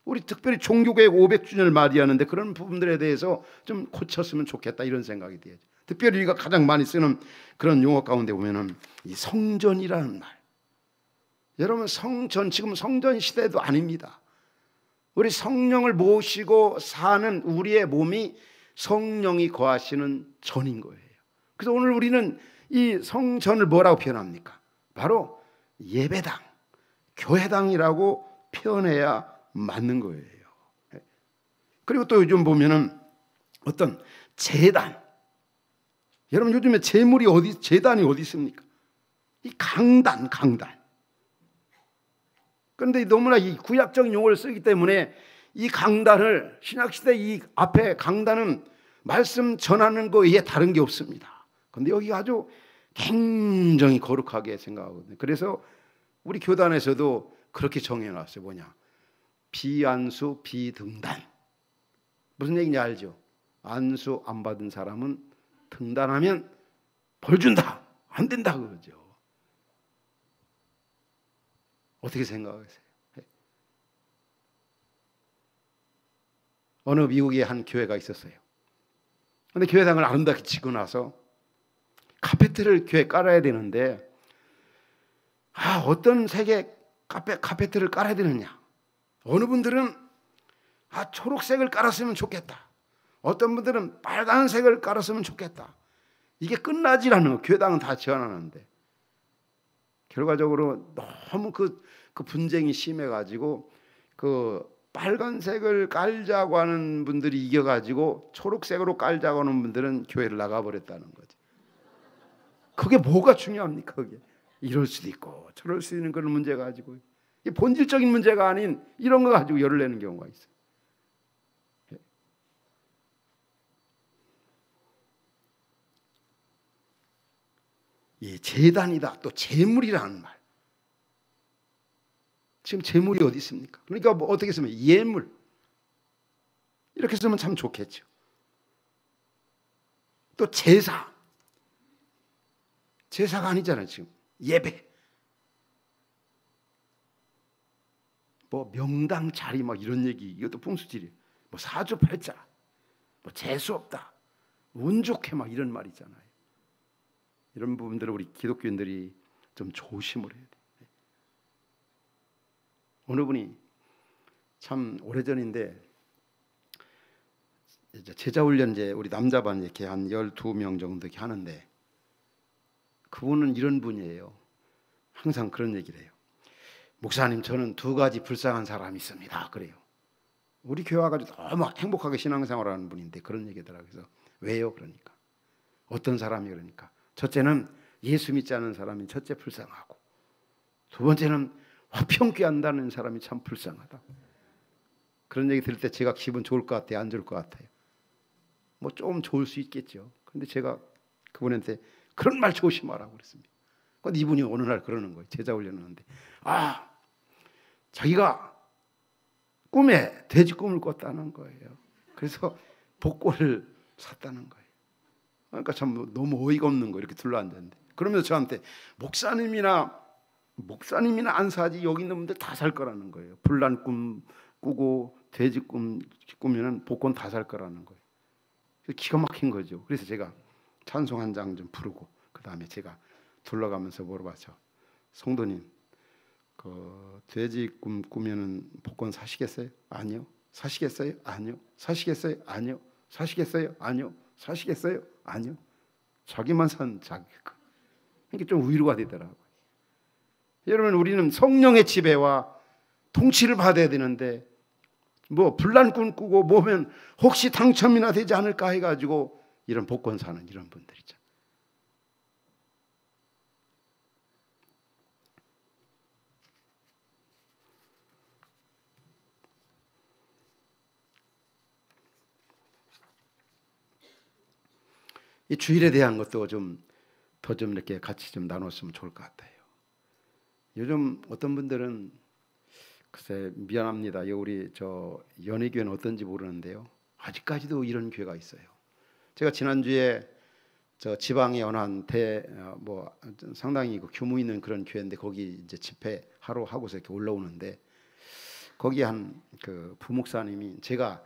우리 특별히 종교개혁 500주년을 맞이하는데 그런 부분들에 대해서 좀 고쳤으면 좋겠다, 이런 생각이 들어요. 특별히 우리가 가장 많이 쓰는 그런 용어 가운데 보면은 이 성전이라는 말. 여러분, 성전, 지금 성전 시대도 아닙니다. 우리 성령을 모시고 사는 우리의 몸이 성령이 거하시는 전인 거예요. 그래서 오늘 우리는 이 성전을 뭐라고 표현합니까? 바로 예배당, 교회당이라고 표현해야 맞는 거예요. 그리고 또 요즘 보면은 어떤 제단. 여러분 요즘에 재물이 제단이 어디 있습니까? 이 강단. 그런데 너무나 이 구약적인 용어를 쓰기 때문에 이 강단을 신약시대 이 앞에 강단은 말씀 전하는 거에 다른 게 없습니다. 그런데 여기가 아주 굉장히 거룩하게 생각하거든요. 그래서 우리 교단에서도 그렇게 정해놨어요. 뭐냐? 비안수 비등단. 무슨 얘기인지 알죠? 안수 안 받은 사람은 등단하면 벌 준다. 안 된다 그러죠. 어떻게 생각하세요? 어느 미국의 한 교회가 있었어요. 그런데 교회당을 아름답게 치고 나서 카페트를 교회에 깔아야 되는데 어떤 색의 카페트를 깔아야 되느냐. 어느 분들은 초록색을 깔았으면 좋겠다. 어떤 분들은 빨간색을 깔았으면 좋겠다. 이게 끝나질 않아요. 교회당은 다 제안하는데 결과적으로 너무 그 분쟁이 심해가지고 그 빨간색을 깔자고 하는 분들이 이겨가지고 초록색으로 깔자고 하는 분들은 교회를 나가버렸다는 거죠. 그게 뭐가 중요합니까? 그게 이럴 수도 있고 저럴 수 있는 그런 문제 가지고 본질적인 문제가 아닌 이런 거 가지고 열을 내는 경우가 있어요. 이 재단이다 또 재물이라는 말. 지금 재물이 어디 있습니까? 그러니까 뭐 어떻게 쓰면 예물 이렇게 쓰면 참 좋겠죠. 또 제사가 아니잖아요. 지금 예배, 뭐 명당 자리 막 이런 얘기 이것도 풍수지리. 뭐 사주팔자, 뭐 재수 없다, 운 좋게 막 이런 말 있잖아요. 이런 부분들을 우리 기독교인들이 좀 조심을 해야 돼요. 어느 분이 참 오래전인데 제자훈련 이제 우리 남자반 이렇게 한 12명 정도 이렇게 하는데 그분은 이런 분이에요. 항상 그런 얘기를 해요. 목사님 저는 2가지 불쌍한 사람이 있습니다. 그래요. 우리 교회 와가지고 너무 행복하게 신앙생활하는 분인데 그런 얘기더라고요. 그래서 왜요? 그러니까 어떤 사람이 그러니까 첫째는 예수 믿지 않는 사람이 첫째 불쌍하고 두 번째는 화평케 한다는 사람이 참 불쌍하다. 그런 얘기 들을 때 제가 기분 좋을 것 같아요? 안 좋을 것 같아요? 뭐 좀 좋을 수 있겠죠. 근데 제가 그분한테 그런 말 조심하라고 그랬습니다. 근데 이분이 어느 날 그러는 거예요. 제자 훈련하는데 자기가 꿈에 돼지 꿈을 꿨다는 거예요. 그래서 복권을 샀다는 거예요. 그러니까 참 너무 어이가 없는 거예요. 이렇게 둘러앉았는데 그러면서 저한테 목사님이나 안 사지 여기 있는 분들 다 살 거라는 거예요. 불난 꿈 꾸고 돼지 꿈 꾸면은 복권 다 살 거라는 거예요. 기가 막힌 거죠. 그래서 제가 찬송 한 장 좀 부르고 그 다음에 제가 둘러가면서 물어봤죠. 성도님, 그 돼지 꿈 꾸면은 복권 사시겠어요? 아니요. 사시겠어요? 아니요. 사시겠어요? 아니요. 사시겠어요? 아니요. 사시겠어요? 아니요. 자기만 산 자기 거. 이게 좀 위로가 되더라고요. 여러분 우리는 성령의 지배와 통치를 받아야 되는데 뭐 불난 꿈 꾸고 뭐면 혹시 당첨이나 되지 않을까 해가지고 이런 복권 사는 이런 분들이죠. 이 주일에 대한 것도 좀 더 좀 이렇게 같이 좀 나눴으면 좋을 것 같아요. 요즘 어떤 분들은 글쎄 미안합니다. 우리 저 연희교회는 어떤지 모르는데요. 아직까지도 이런 교회가 있어요. 제가 지난주에 저 지방의 어느 한 뭐 상당히 규모 있는 그런 교회인데 거기 이제 집회하러 하고서 이렇게 올라오는데 거기 한 그 부목사님이 제가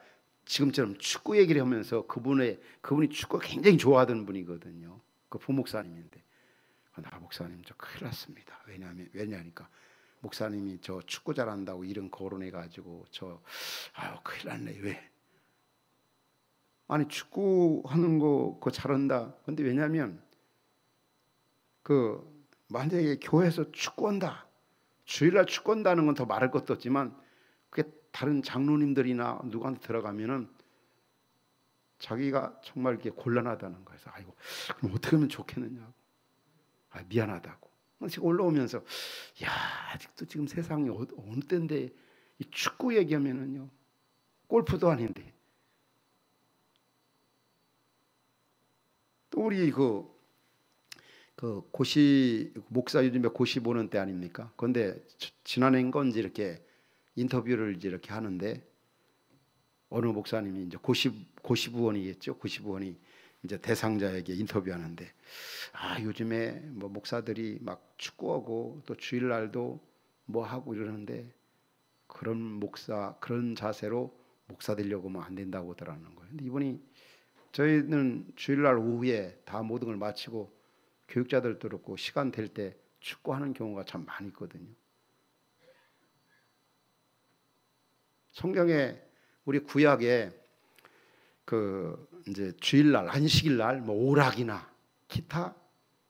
지금처럼 축구 얘기를 하면서 그분이 축구 굉장히 좋아하던 분이거든요. 그 부목사님인데 나 목사님 저 큰일 났습니다. 왜냐니까 목사님이 저 축구 잘한다고 이름 거론해가지고 큰일 났네. 왜? 아니 축구하는 거 그거 잘한다. 근데 왜냐면 그 만약에 교회에서 축구한다, 주일날 축구한다는 건 더 말할 것도 없지만 그게 다른 장로님들이나 누구한테 들어가면은 자기가 정말 이렇게 곤란하다는 거예요. 아이고, 그럼 어떻게 하면 좋겠느냐고. 미안하다고. 지금 올라오면서 야, 아직도 지금 세상이 어느 때인데 이 축구 얘기하면은요, 골프도 아닌데. 또 우리 그 고시 목사 요즘에 고시 보는 때 아닙니까? 그런데 지난해인 건지 이렇게 인터뷰를 이제 이렇게 하는데 어느 목사님이 이제 고시부원이겠죠. 고시부원이 이제 대상자에게 인터뷰하는데 요즘에 뭐 목사들이 막 축구하고 또 주일날도 뭐 하고 이러는데 그런 자세로 목사 되려고 하면 안 된다고 하더라는 거예요. 근데 이분이 저희는 주일날 오후에 다 모든 걸 마치고 교육자들도 그렇고 시간 될 때 축구하는 경우가 참 많이 있거든요. 성경에 우리 구약에 이제 주일날, 안식일날, 뭐 오락이나 기타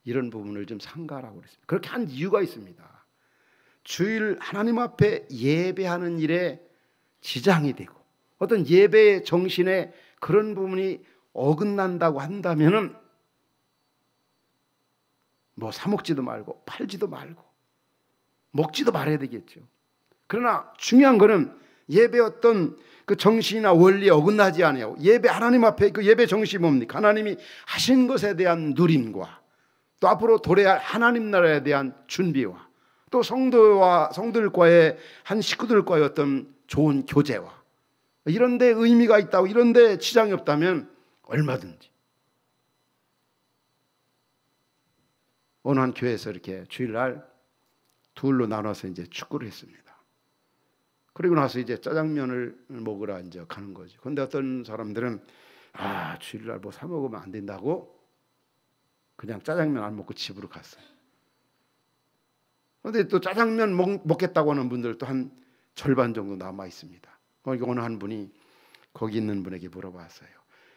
이런 부분을 좀 삼가라고 그랬습니다. 그렇게 한 이유가 있습니다. 주일 하나님 앞에 예배하는 일에 지장이 되고 어떤 예배의 정신에 그런 부분이 어긋난다고 한다면은 뭐 사 먹지도 말고 팔지도 말고 먹지도 말아야 되겠죠. 그러나 중요한 거는 예배 어떤 그 정신이나 원리에 어긋나지 않아요. 예배 하나님 앞에 그 예배 정신이 뭡니까? 하나님이 하신 것에 대한 누림과 또 앞으로 도래할 하나님 나라에 대한 준비와 또 성도들과의 한 식구들과의 어떤 좋은 교제와 이런 데 의미가 있다고, 이런 데 지장이 없다면 얼마든지 어느 한 교회에서 이렇게 주일날 둘로 나눠서 이제 축구를 했습니다. 그리고 나서 이제 짜장면을 먹으러 이제 가는 거죠. 그런데 어떤 사람들은 주일날 뭐 사 먹으면 안 된다고 그냥 짜장면 안 먹고 집으로 갔어요. 그런데 또 짜장면 먹겠다고 하는 분들도 한 절반 정도 남아 있습니다. 거기 어느 한 분이 거기 있는 분에게 물어봤어요.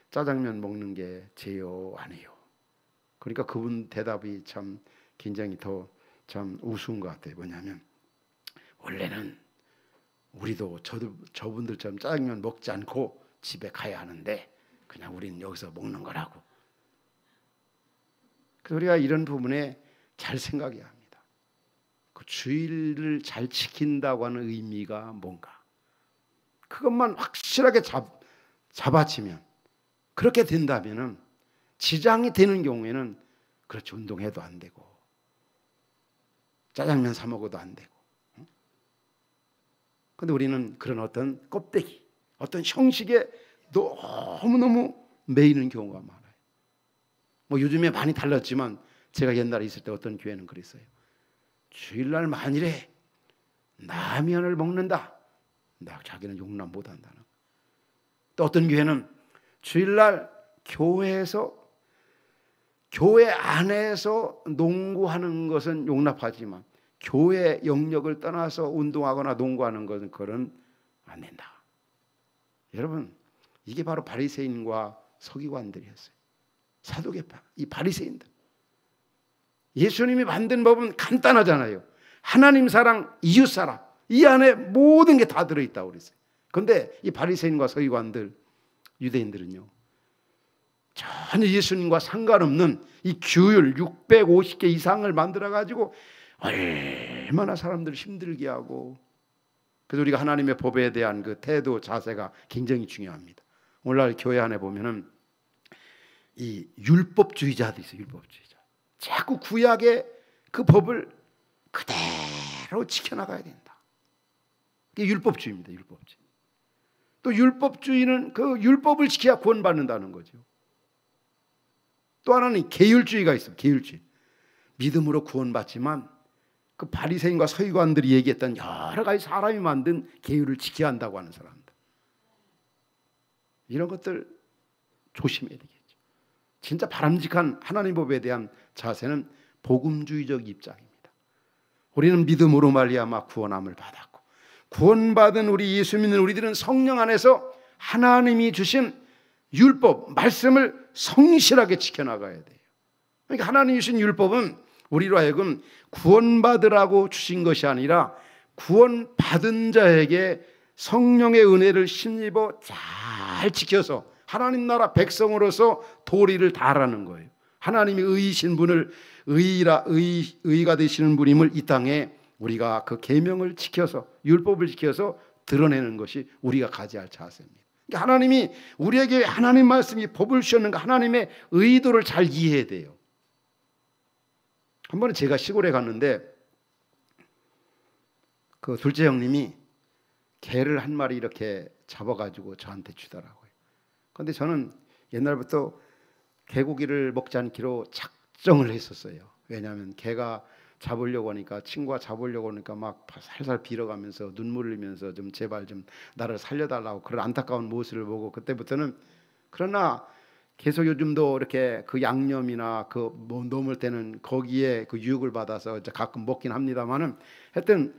짜장면 먹는 게 죄요 아니에요? 그러니까 그분 대답이 참 굉장히 더 참 우스운 것 같아요. 뭐냐면 원래는 우리도 저분들처럼 짜장면 먹지 않고 집에 가야 하는데 그냥 우리는 여기서 먹는 거라고. 그래서 우리가 이런 부분에 잘 생각해야 합니다. 그 주일을 잘 지킨다고 하는 의미가 뭔가. 그것만 확실하게 잡아치면, 그렇게 된다면은 지장이 되는 경우에는 그렇죠, 운동해도 안 되고 짜장면 사 먹어도 안 되고. 그런데 우리는 그런 어떤 껍데기, 어떤 형식에 너무너무 매이는 경우가 많아요. 뭐 요즘에 많이 달랐지만 제가 옛날에 있을 때 어떤 교회는 그랬어요. 주일날 만일에 라면을 먹는다, 자기는 용납 못한다는. 또 어떤 교회는 주일날 교회 안에서 농구하는 것은 용납하지만 교회 영역을 떠나서 운동하거나 농구하는 것은 그건 안 된다. 여러분, 이게 바로 바리새인과 서기관들이 했어요. 사두개파, 이 바리새인들. 예수님이 만든 법은 간단하잖아요. 하나님 사랑, 이웃 사랑, 이 안에 모든 게 다 들어있다고 그랬어요. 그런데 이 바리새인과 서기관들, 유대인들은요, 전혀 예수님과 상관없는 이 규율 650개 이상을 만들어가지고 얼마나 사람들을 힘들게 하고. 그래서 우리가 하나님의 법에 대한 그 태도, 자세가 굉장히 중요합니다. 오늘날 교회 안에 보면은 이 율법주의자도 있어요. 율법주의자. 자꾸 구약의 그 법을 그대로 지켜나가야 된다. 이게 율법주의입니다. 율법주의. 또 율법주의는 그 율법을 지켜야 구원받는다는 거죠. 또 하나는 계율주의가 있어요. 계율주의. 믿음으로 구원받지만 그 바리새인과 서기관들이 얘기했던 여러 가지 사람이 만든 계율을 지켜야 한다고 하는 사람들. 이런 것들 조심해야 되겠죠. 진짜 바람직한 하나님 법에 대한 자세는 복음주의적 입장입니다. 우리는 믿음으로 말미암아 구원함을 받았고, 구원받은 우리 예수 믿는 우리들은 성령 안에서 하나님이 주신 율법, 말씀을 성실하게 지켜나가야 돼요. 그러니까 하나님이 주신 율법은 우리로 하여금 구원받으라고 주신 것이 아니라 구원받은 자에게 성령의 은혜를 힘입어 잘 지켜서 하나님 나라 백성으로서 도리를 다하라는 거예요. 하나님이 의이신 분을 의가 되시는 분임을 이 땅에 우리가 그 계명을 지켜서 율법을 지켜서 드러내는 것이 우리가 가져야 할 자세입니다. 그러니까 하나님이 우리에게 하나님 말씀이 법을 주셨는가 하나님의 의도를 잘 이해해야 돼요. 한 번은 제가 시골에 갔는데 그 둘째 형님이 개를 한 마리 이렇게 잡아가지고 저한테 주더라고요. 그런데 저는 옛날부터 개고기를 먹지 않기로 작정을 했었어요. 왜냐하면 개가 잡으려고 하니까 친구가 잡으려고 하니까 막 살살 빌어가면서 눈물 흘리면서 좀 제발 좀 나를 살려달라고 그런 안타까운 모습을 보고 그때부터는 그러나 계속 요즘도 이렇게 그 양념이나 그 뭐 넘을 때는 거기에 그 유혹을 받아서 이제 가끔 먹긴 합니다만은 하여튼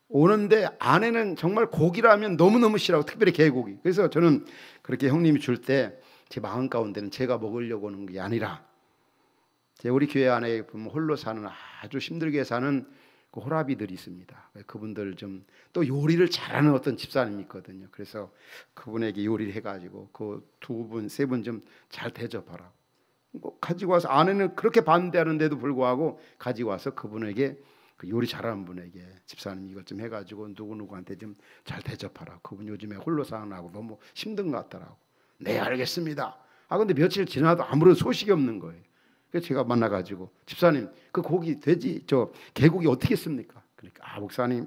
오는데 안에는 정말 고기라면 너무너무 싫어하고 특별히 개고기. 그래서 저는 그렇게 형님이 줄 때 제 마음 가운데는 제가 먹으려고 하는 게 아니라 우리 교회 안에 보면 홀로 사는 아주 힘들게 사는 그 호라비들이 있습니다. 그분들 좀 또 요리를 잘하는 어떤 집사님이 있거든요. 그래서 그분에게 요리를 해가지고 그 두 분, 세 분 좀 잘 대접하라고 가지고 와서 아내는 그렇게 반대하는데도 불구하고 가지고 와서 그분에게 그 요리 잘하는 분에게 집사님 이것 좀 해가지고 누구누구한테 좀 잘 대접하라고. 그분 요즘에 홀로 사는하고 너무 힘든 것 같더라고. 네 알겠습니다. 근데 며칠 지나도 아무런 소식이 없는 거예요. 그래서 제가 만나가지고 집사님 그 고기 돼지 저 개고기 어떻게 했습니까? 그러니까 목사님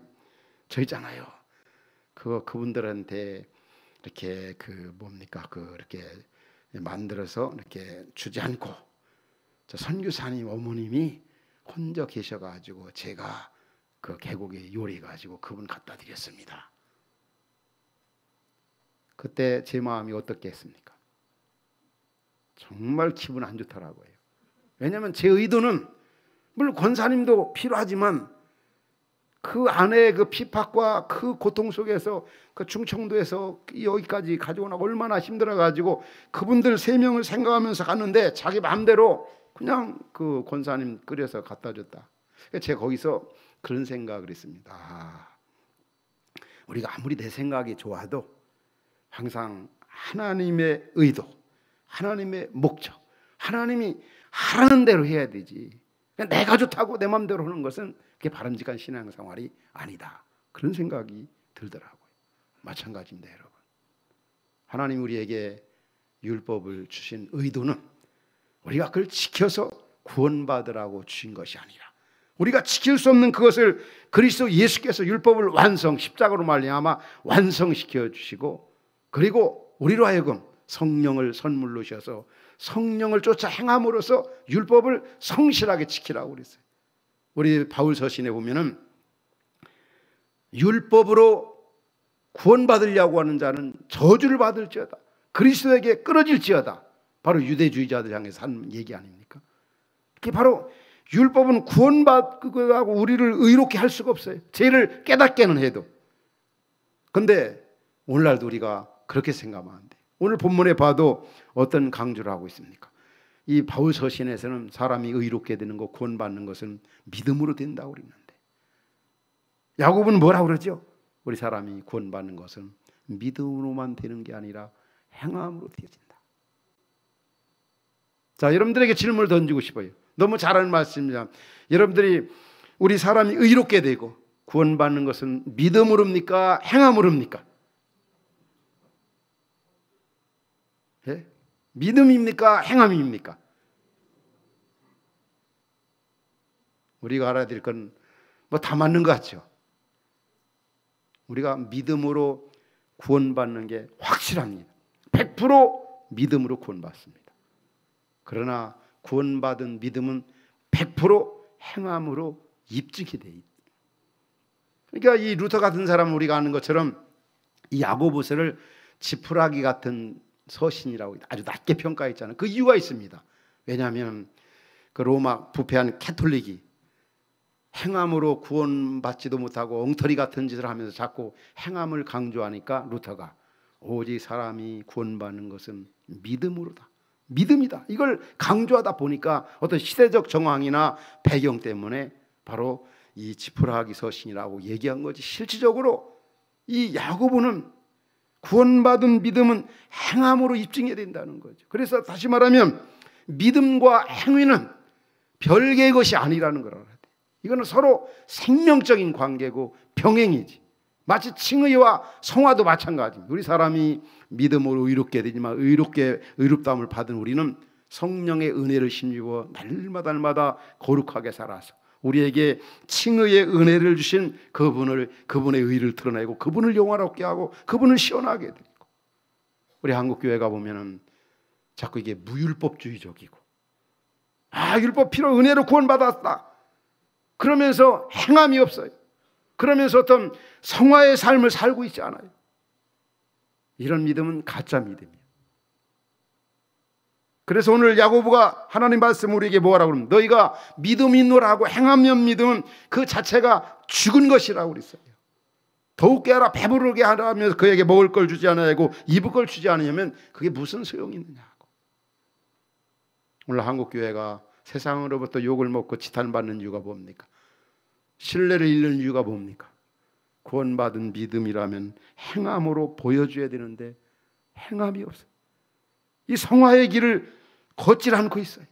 저 있잖아요. 그분들한테 이렇게 그 뭡니까 그 이렇게 만들어서 이렇게 주지 않고 저 선교사님 어머님이 혼자 계셔가지고 제가 그 개고기 요리해가지고 그분 갖다 드렸습니다. 그때 제 마음이 어떻게 했습니까? 정말 기분 안 좋더라고요. 왜냐하면 제 의도는 물론 권사님도 필요하지만 그 안에 그 핍박과 그 고통 속에서 그 충청도에서 여기까지 가져오나 얼마나 힘들어가지고 그분들 3명을 생각하면서 갔는데 자기 마음대로 그냥 그 권사님 끓여서 갖다 줬다. 제가 거기서 그런 생각을 했습니다. 우리가 아무리 내 생각이 좋아도 항상 하나님의 의도, 하나님의 목적, 하나님이 하라는 대로 해야 되지. 내가 좋다고 내 마음대로 하는 것은 그게 바람직한 신앙생활이 아니다. 그런 생각이 들더라고요. 마찬가지입니다, 여러분. 하나님 우리에게 율법을 주신 의도는 우리가 그걸 지켜서 구원받으라고 주신 것이 아니라 우리가 지킬 수 없는 그것을 그리스도 예수께서 율법을 십자가로 말미암아 완성시켜 주시고 그리고 우리로 하여금 성령을 선물로 주셔서 성령을 쫓아 행함으로써 율법을 성실하게 지키라고 그랬어요. 우리 바울 서신에 보면은 율법으로 구원받으려고 하는 자는 저주를 받을지어다. 그리스도에게 끊어질지어다. 바로 유대주의자들 향해서 한 얘기 아닙니까? 그게 바로 율법은 구원받고 우리를 의롭게 할 수가 없어요. 죄를 깨닫게는 해도. 그런데 오늘날도 우리가 그렇게 생각하면 안 돼요. 오늘 본문에 봐도 어떤 강조를 하고 있습니까? 이 바울 서신에서는 사람이 의롭게 되는 것, 구원받는 것은 믿음으로 된다고 그러는데 야고보는 뭐라고 그러죠? 우리 사람이 구원받는 것은 믿음으로만 되는 게 아니라 행함으로 되어진다. 자, 여러분들에게 질문을 던지고 싶어요. 너무 잘하는 말씀입니다. 여러분들이 우리 사람이 의롭게 되고 구원받는 것은 믿음으로입니까? 행함으로입니까? 예? 믿음입니까? 행함입니까? 우리가 알아야 될 건 뭐 다 맞는 것 같죠. 우리가 믿음으로 구원받는 게 확실합니다. 100% 믿음으로 구원받습니다. 그러나 구원받은 믿음은 100% 행함으로 입증이 돼 있다. 그러니까 이 루터 같은 사람은 우리가 아는 것처럼 이 야고보서를 지푸라기 같은 서신이라고 아주 낮게 평가했잖아요. 그 이유가 있습니다. 왜냐하면 그 로마 부패한 캐톨릭이 행함으로 구원받지도 못하고 엉터리 같은 짓을 하면서 자꾸 행함을 강조하니까 루터가 오직 사람이 구원받는 것은 믿음으로다. 믿음이다. 이걸 강조하다 보니까 어떤 시대적 정황이나 배경 때문에 바로 이 지푸라기 서신이라고 얘기한 거지. 실질적으로 이 야고보는 구원받은 믿음은 행함으로 입증해야 된다는 거죠. 그래서 다시 말하면 믿음과 행위는 별개의 것이 아니라는 걸 알아야 돼. 이거는 서로 생명적인 관계고 병행이지. 마치 칭의와 성화도 마찬가지입니다. 우리 사람이 믿음으로 의롭게 되지만 의롭다함을 받은 우리는 성령의 은혜를 힘입어 날마다 거룩하게 살아서 우리에게 칭의의 은혜를 주신 그분의 의를 드러내고 그분을 영화롭게 하고 그분을 시원하게 드리고, 우리 한국 교회가 보면은 자꾸 이게 무율법주의적이고, 율법 필요 은혜로 구원받았다 그러면서 행함이 없어요. 그러면서 어떤 성화의 삶을 살고 있지 않아요. 이런 믿음은 가짜 믿음이에요. 그래서 오늘 야고보가 하나님 말씀 우리에게 뭐라고 그러면, 너희가 믿음이 있노라 하고 행하면 믿음은 그 자체가 죽은 것이라고 그랬어요. 더욱게 하라, 배부르게 하라면서 그에게 먹을 걸 주지 않으고 입을 걸 주지 않으면 그게 무슨 소용이 있느냐고. 오늘 한국 교회가 세상으로부터 욕을 먹고 지탄받는 이유가 뭡니까? 신뢰를 잃는 이유가 뭡니까? 구원받은 믿음이라면 행함으로 보여줘야 되는데 행함이 없어요. 이 성화의 길을 걷질 않고 있어요.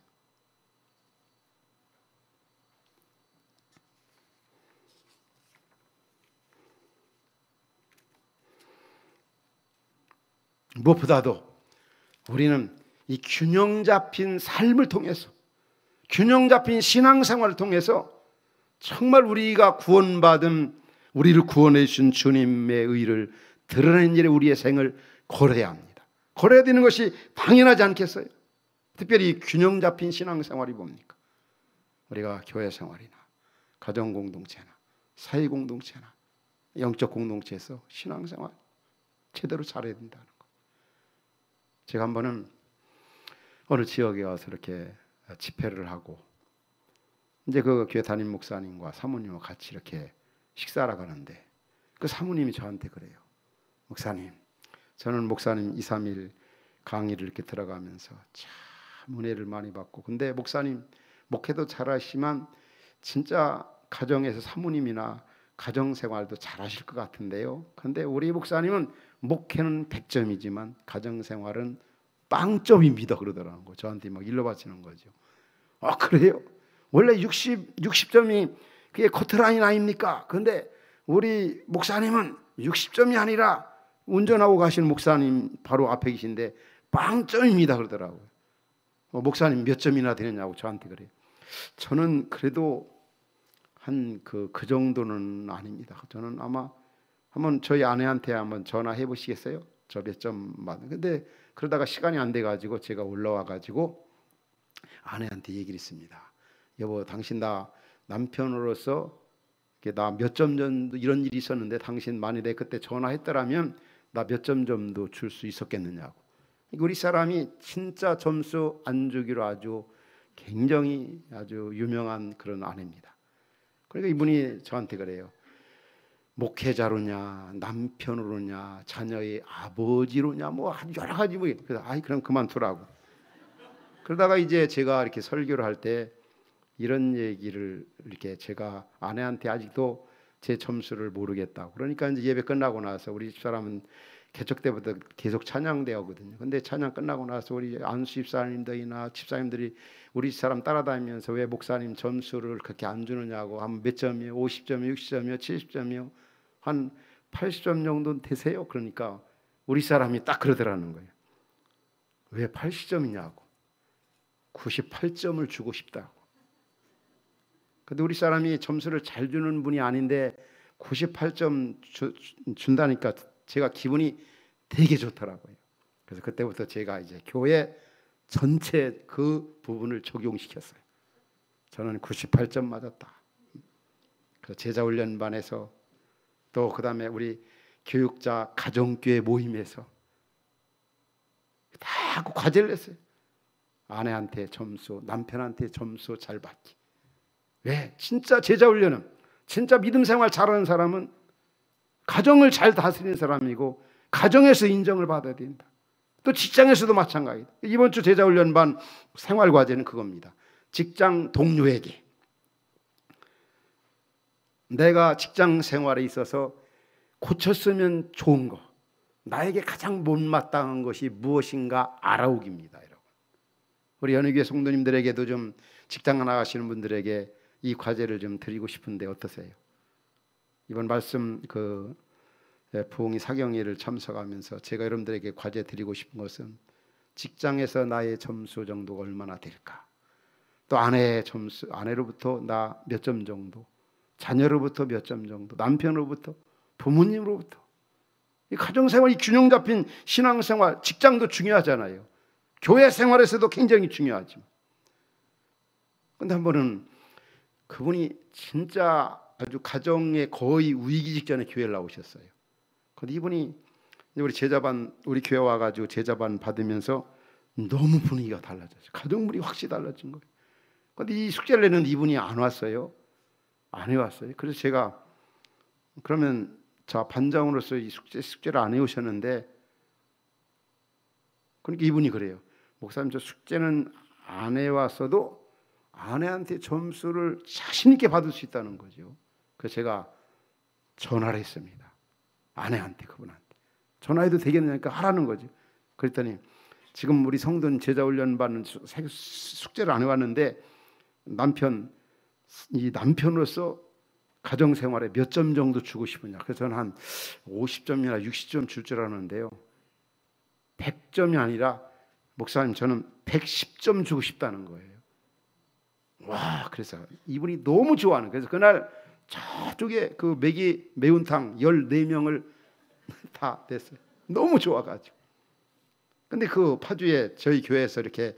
무엇보다도 우리는 이 균형 잡힌 삶을 통해서, 균형 잡힌 신앙생활을 통해서 정말 우리가 구원받은, 우리를 구원해 주신 주님의 의를 드러낸 일에 우리의 생을 걸어야 합니다. 걸어야 되는 것이 당연하지 않겠어요? 특별히 균형 잡힌 신앙생활이 뭡니까? 우리가 교회 생활이나 가정 공동체나 사회 공동체나 영적 공동체에서 신앙생활 제대로 잘해야 된다는 것. 제가 한 번은 어느 지역에 와서 이렇게 집회를 하고, 이제 그 교회 담임 목사님과 사모님과 같이 이렇게 식사하러 가는데 그 사모님이 저한테 그래요. 목사님, 저는 목사님 2, 3일 강의를 이렇게 들어가면서 참 은혜를 많이 받고, 근데 목사님 목회도 잘하시지만 진짜 가정에서 사모님이나 가정생활도 잘하실 것 같은데요. 근데 우리 목사님은 목회는 100점이지만 가정생활은 빵점입니다 그러더라는 거. 저한테 막 일러바치는 거죠. 그래요? 원래 60점이 그게 커트라인 아닙니까? 근데 우리 목사님은 60점이 아니라 운전하고 가시는 목사님 바로 앞에 계신데 빵점입니다 그러더라고요. 목사님 몇 점이나 되느냐고 저한테 그래요. 저는 그래도 한 그 정도는 아닙니다. 저는 아마 한번 저희 아내한테 한번 전화해 보시겠어요? 저 몇 점 맞는. 근데 그러다가 시간이 안 돼 가지고 제가 올라와 가지고 아내한테 얘기를 했습니다. 여보, 당신 나 남편으로서 나 몇 점 정도 이런 일이 있었는데 당신 만일에 그때 전화했더라면 나 몇 점 정도 줄 수 있었겠느냐고. 우리 사람이 진짜 점수 안 주기로 아주 굉장히 아주 유명한 그런 아내입니다. 그러니까 이분이 저한테 그래요. 목회자로냐, 남편으로냐, 자녀의 아버지로냐, 뭐 여러 가지 뭐. 그래서 그럼 그만두라고. 그러다가 이제 제가 이렇게 설교를 할 때 이런 얘기를 이렇게 제가 아내한테 아직도 제 점수를 모르겠다고. 그러니까 이제 예배 끝나고 나서 우리 집사람은 개척 때부터 계속 찬양대하거든요. 근데 찬양 끝나고 나서 우리 안수 집사님들이나 집사님들이 우리 집사람 따라다니면서 왜 목사님 점수를 그렇게 안 주느냐고 하면 몇 점이요? 50점이요? 60점이요? 70점이요? 한 80점 정도 되세요? 그러니까 우리 사람이 딱 그러더라는 거예요. 왜 80점이냐고. 98점을 주고 싶다고. 근데 우리 사람이 점수를 잘 주는 분이 아닌데 98점 준다니까 제가 기분이 되게 좋더라고요. 그래서 그때부터 제가 이제 교회 전체 그 부분을 적용시켰어요. 저는 98점 맞았다. 그래서 제자훈련반에서 또 그다음에 우리 교육자 가정교회 모임에서 다 과제를 냈어요. 아내한테 점수, 남편한테 점수 잘 받기. 왜? 진짜 제자훈련은, 진짜 믿음 생활 잘하는 사람은 가정을 잘 다스리는 사람이고 가정에서 인정을 받아야 된다. 또 직장에서도 마찬가지다. 이번 주 제자훈련반 생활과제는 그겁니다. 직장 동료에게 내가 직장 생활에 있어서 고쳤으면 좋은 거, 나에게 가장 못마땅한 것이 무엇인가 알아오기입니다. 여러분, 우리 연희교회 성도님들에게도 좀 직장 나가시는 분들에게 이 과제를 좀 드리고 싶은데 어떠세요? 이번 말씀 부흥이 사경회를 참석하면서 제가 여러분들에게 과제 드리고 싶은 것은 직장에서 나의 점수 정도가 얼마나 될까, 또 아내의 점수, 아내로부터 나 몇 점 정도, 자녀로부터 몇 점 정도, 남편으로부터, 부모님으로부터, 이 가정생활, 이 균형 잡힌 신앙생활, 직장도 중요하잖아요. 교회 생활에서도 굉장히 중요하지만, 근데 한 번은 그분이 진짜 아주 가정에 거의 위기 직전에 교회를 나오셨어요. 근데 이분이 우리 제자반, 우리 교회 와가지고 제자반 받으면서 너무 분위기가 달라졌어요. 가정물이 확실히 달라진 거예요. 근데 이 숙제를 내는 이분이 안 왔어요. 안 해왔어요. 그래서 제가, 그러면 자, 반장으로서 이 숙제를 안 해오셨는데, 그러니까 이분이 그래요. 목사님, 저 숙제는 안 해왔어도 아내한테 점수를 자신 있게 받을 수 있다는 거죠. 그래서 제가 전화를 했습니다. 아내한테, 그분한테 전화해도 되겠느니까 하라는 거죠. 그랬더니 지금 우리 성도는 제자 훈련 받는 숙제를 안 해왔는데 이 남편으로서 가정생활에 몇 점 정도 주고 싶으냐. 그래서 저는 한 50점이나 60점 줄 줄 아는데요, 100점이 아니라 목사님 저는 110점 주고 싶다는 거예요. 와, 그래서 이분이 너무 좋아하는, 그래서 그날 저쪽에 그 매운탕 14명을 다 냈어요. 너무 좋아가지고. 근데 그 파주에 저희 교회에서 이렇게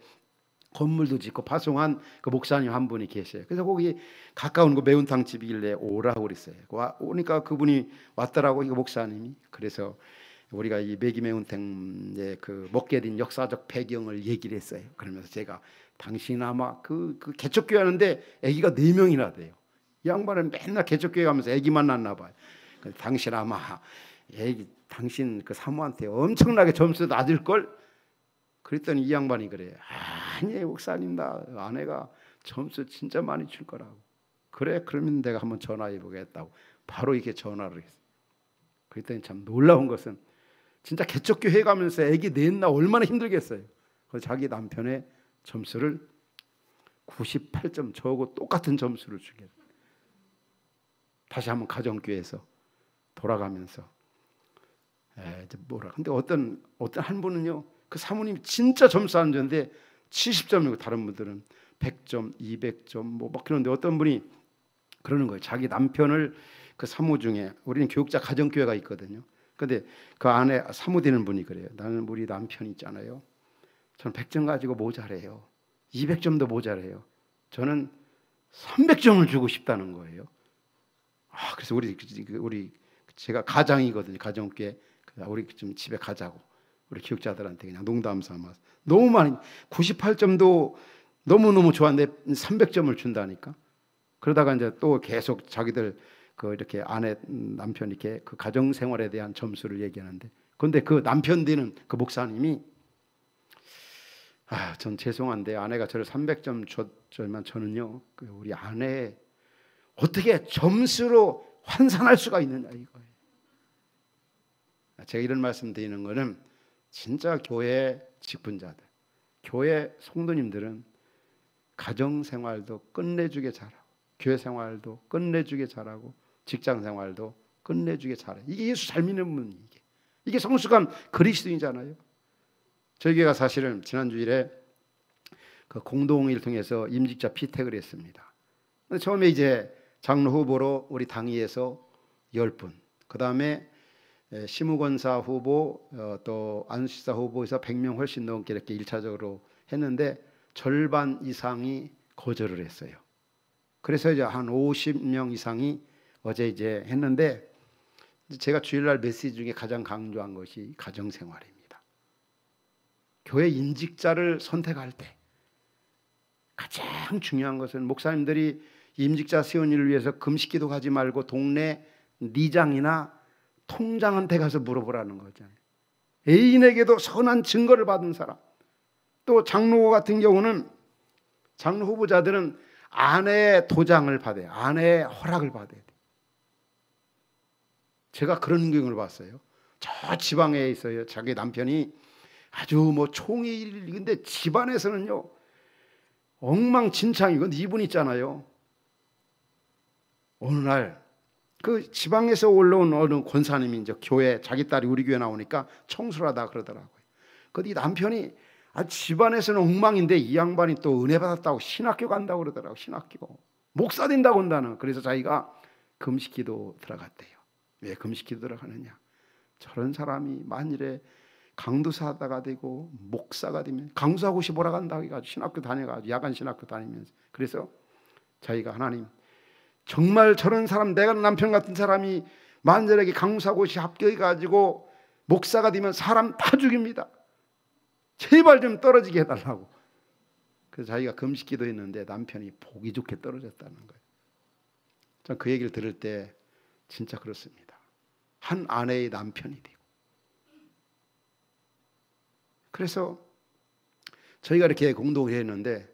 건물도 짓고 파송한 그 목사님 한 분이 계셔요. 그래서 거기 가까운 그 매운탕 집이길래 오라고 그랬어요. 오니까 그분이 왔더라고, 이거 목사님이. 그래서 우리가 이 매기 매운탕에 그 먹게 된 역사적 배경을 얘기를 했어요. 그러면서 제가, 당신 아마 그 개척교회 하는데 아기가 4명이나 돼요. 이 양반은 맨날 개척교회 가면서 아기만 낳나 봐요. 당신 아마 당신 그 사모한테 엄청나게 점수 낮을 걸. 그랬더니 이 양반이 그래요. 아니 목사님, 나 아내가 점수 진짜 많이 줄 거라고. 그래, 그러면 내가 한번 전화해 보겠다고 바로 이렇게 전화를 했어요. 그랬더니 참 놀라운 것은 진짜 개척교회 가면서 아기 냈나 얼마나 힘들겠어요. 그래서 자기 남편의 점수를 98점, 저하고 똑같은 점수를 주게 돼요. 다시 한번 가정교회에서 돌아가면서 이제 뭐라. 근데 어떤 한 분은요, 그 사모님이 진짜 점수 안 줬는데 70점이고 다른 분들은 100점, 200점 막 그런데 어떤 분이 그러는 거예요. 자기 남편을, 그 사모 중에 우리는 교육자 가정교회가 있거든요. 근데 그 안에 사모되는 분이 그래요. 나는 우리 남편 있잖아요, 저는 100점 가지고 모자래요. 200점도 모자래요. 저는 300점을 주고 싶다는 거예요. 그래서 우리 제가 가장이거든요. 가정교회. 우리 좀 집에 가자고 우리 교육자들한테 그냥 농담 삼아서. 너무 많이, 98점도 너무너무 좋았는데 300점을 준다니까. 그러다가 이제 또 계속 자기들 이렇게 아내 남편 이렇게 그 가정 생활에 대한 점수를 얘기하는데, 그런데 그 남편 되는 그 목사님이, 전 죄송한데 아내가 저를 300점 줬지만 저는요, 우리 아내 어떻게 점수로 환산할 수가 있느냐 이거예요. 제가 이런 말씀 드리는 거는 진짜 교회 직분자들, 교회 성도님들은 가정 생활도 끝내주게 잘하고, 교회 생활도 끝내주게 잘하고, 직장 생활도 끝내주게 잘해. 이게 예수 잘 믿는 분이, 이게 성숙한 그리스도인이잖아요. 저희 교회가 사실은 지난주일에 그 공동회의를 통해서 임직자 피택을 했습니다. 근데 처음에 이제 장로 후보로 우리 당위에서 10분, 그 다음에 시무권사 후보, 또 안수사 후보에서 100명 훨씬 넘게 이렇게 1차적으로 했는데 절반 이상이 거절을 했어요. 그래서 이제 한 50명 이상이 어제 이제 했는데, 제가 주일날 메시지 중에 가장 강조한 것이 가정생활입니다. 교회 임직자를 선택할 때 가장 중요한 것은, 목사님들이 임직자 세운 일을 위해서 금식기도 가지 말고 동네 리장이나 통장한테 가서 물어보라는 거잖아요. 애인에게도 선한 증거를 받은 사람, 또 장로 같은 경우는, 장로 후보자들은 아내의 도장을 받아요. 아내의 허락을 받아야 돼요. 제가 그런 경우를 봤어요. 저 지방에 있어요. 자기 남편이 아주 뭐 총이, 근데 집안에서는요 엉망진창이고, 이분 있잖아요. 어느 날 그 지방에서 올라온 어느 권사님이 이제 교회, 자기 딸이 우리 교회 나오니까 청소를 하다 그러더라고요. 근데 이 남편이 집안에서는 엉망인데 이 양반이 또 은혜 받았다고 신학교 간다고 그러더라고요. 신학교 목사 된다고 한다는. 그래서 자기가 금식기도 들어갔대요. 왜 금식기도 들어가느냐, 저런 사람이 만일에 강도사다가 되고 목사가 되면 강수하고 싶어라 간다고 해가지고 신학교 다녀가지고 야간 신학교 다니면서, 그래서 자기가 하나님, 정말 저런 사람, 내가 남편 같은 사람이 만절에게 강사고시 합격해가지고 목사가 되면 사람 다 죽입니다. 제발 좀 떨어지게 해달라고. 그래서 자기가 금식 기도했는데 남편이 보기 좋게 떨어졌다는 거예요. 전 그 얘기를 들을 때 진짜 그렇습니다. 한 아내의 남편이 되고. 그래서 저희가 이렇게 공동을 했는데,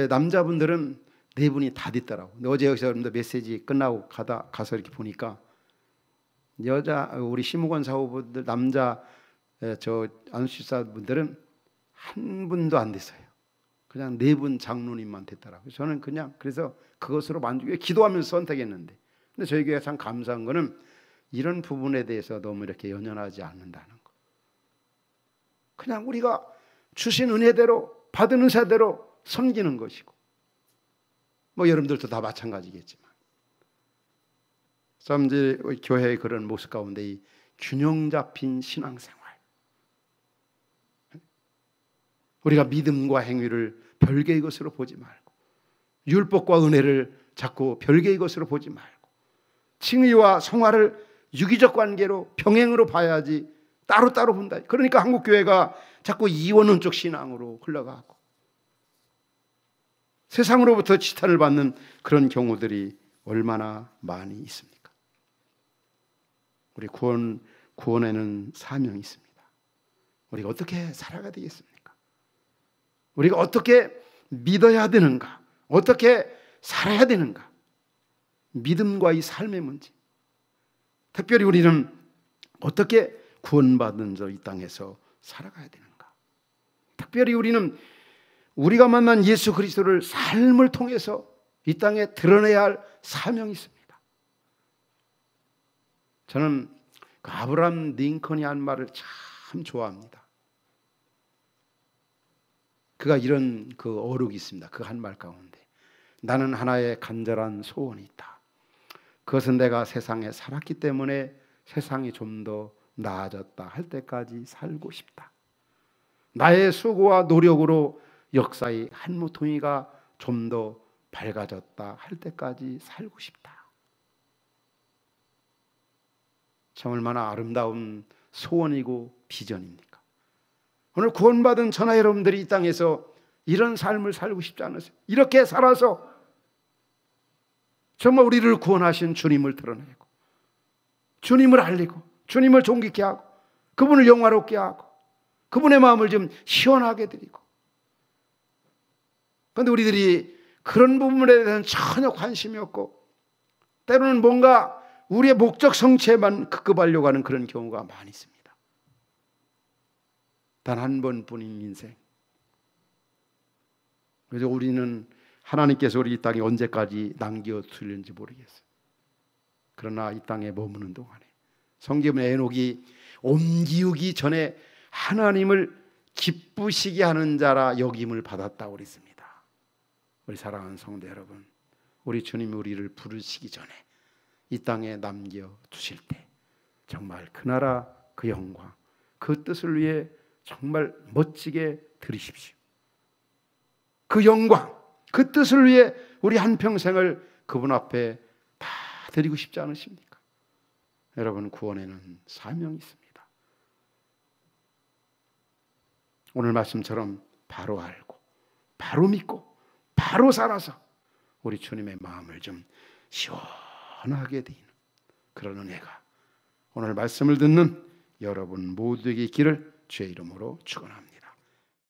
남자분들은 네 분이 다 됐더라고. 근데 어제 여기서 여러분들 메시지 끝나고 가서 이렇게 보니까 우리 심우건 사후분들, 남자 저 안수사분들은 한 분도 안 됐어요. 그냥 네 분 장로님만 됐더라고요. 저는 그냥 그래서 그것으로 만족해 기도하면서 선택했는데, 근데 저희 교회가 참 감사한 거는 이런 부분에 대해서 너무 이렇게 연연하지 않는다는 거. 그냥 우리가 주신 은혜대로, 받은 은사대로 섬기는 것이고, 뭐 여러분들도 다 마찬가지겠지만, 참 이제 교회의 그런 모습 가운데 이 균형 잡힌 신앙생활, 우리가 믿음과 행위를 별개의 것으로 보지 말고, 율법과 은혜를 자꾸 별개의 것으로 보지 말고, 칭의와 성화를 유기적 관계로 병행으로 봐야지 따로따로 본다. 그러니까 한국 교회가 자꾸 이원론적 신앙으로 흘러가고 세상으로부터 지탄을 받는 그런 경우들이 얼마나 많이 있습니까? 우리 구원에는 사명이 있습니다. 우리가 어떻게 살아가야 되겠습니까? 우리가 어떻게 믿어야 되는가? 어떻게 살아야 되는가? 믿음과 이 삶의 문제. 특별히 우리는 어떻게 구원받은 자 이 땅에서 살아가야 되는가? 특별히 우리는 우리가 만난 예수 그리스도를 삶을 통해서 이 땅에 드러내야 할 사명이 있습니다. 저는 그 아브라함 링컨이 한 말을 참 좋아합니다. 그가 이런 그 어록이 있습니다. 그 한 말 가운데, 나는 하나의 간절한 소원이 있다. 그것은 내가 세상에 살았기 때문에 세상이 좀 더 나아졌다 할 때까지 살고 싶다. 나의 수고와 노력으로 역사의 한 모퉁이가 좀 더 밝아졌다 할 때까지 살고 싶다. 참 얼마나 아름다운 소원이고 비전입니까? 오늘 구원받은 전하 여러분들이 이 땅에서 이런 삶을 살고 싶지 않으세요? 이렇게 살아서 정말 우리를 구원하신 주님을 드러내고, 주님을 알리고, 주님을 존귀케 하고, 그분을 영화롭게 하고, 그분의 마음을 좀 시원하게 드리고. 그런데 우리들이 그런 부분에 대해서는 전혀 관심이 없고, 때로는 뭔가 우리의 목적 성취에만 급급하려고 하는 그런 경우가 많이 있습니다. 단 한 번뿐인 인생. 그래서 우리는 하나님께서 우리 이 땅에 언제까지 남겨두실는지 모르겠어요. 그러나 이 땅에 머무는 동안에 성경의 에녹이 옮기우기 전에 하나님을 기쁘시게 하는 자라 여김을 받았다고 그랬습니다. 우리 사랑하는 성도 여러분, 우리 주님이 우리를 부르시기 전에 이 땅에 남겨두실 때 정말 그 나라, 그 영광, 그 뜻을 위해 정말 멋지게 드리십시오. 그 영광, 그 뜻을 위해 우리 한평생을 그분 앞에 다 드리고 싶지 않으십니까? 여러분, 구원에는 사명이 있습니다. 오늘 말씀처럼 바로 알고, 바로 믿고, 바로 살아서 우리 주님의 마음을 좀 시원하게 되는 그런 은혜가 오늘 말씀을 듣는 여러분 모두에게 있기를 주의 이름으로 축원합니다.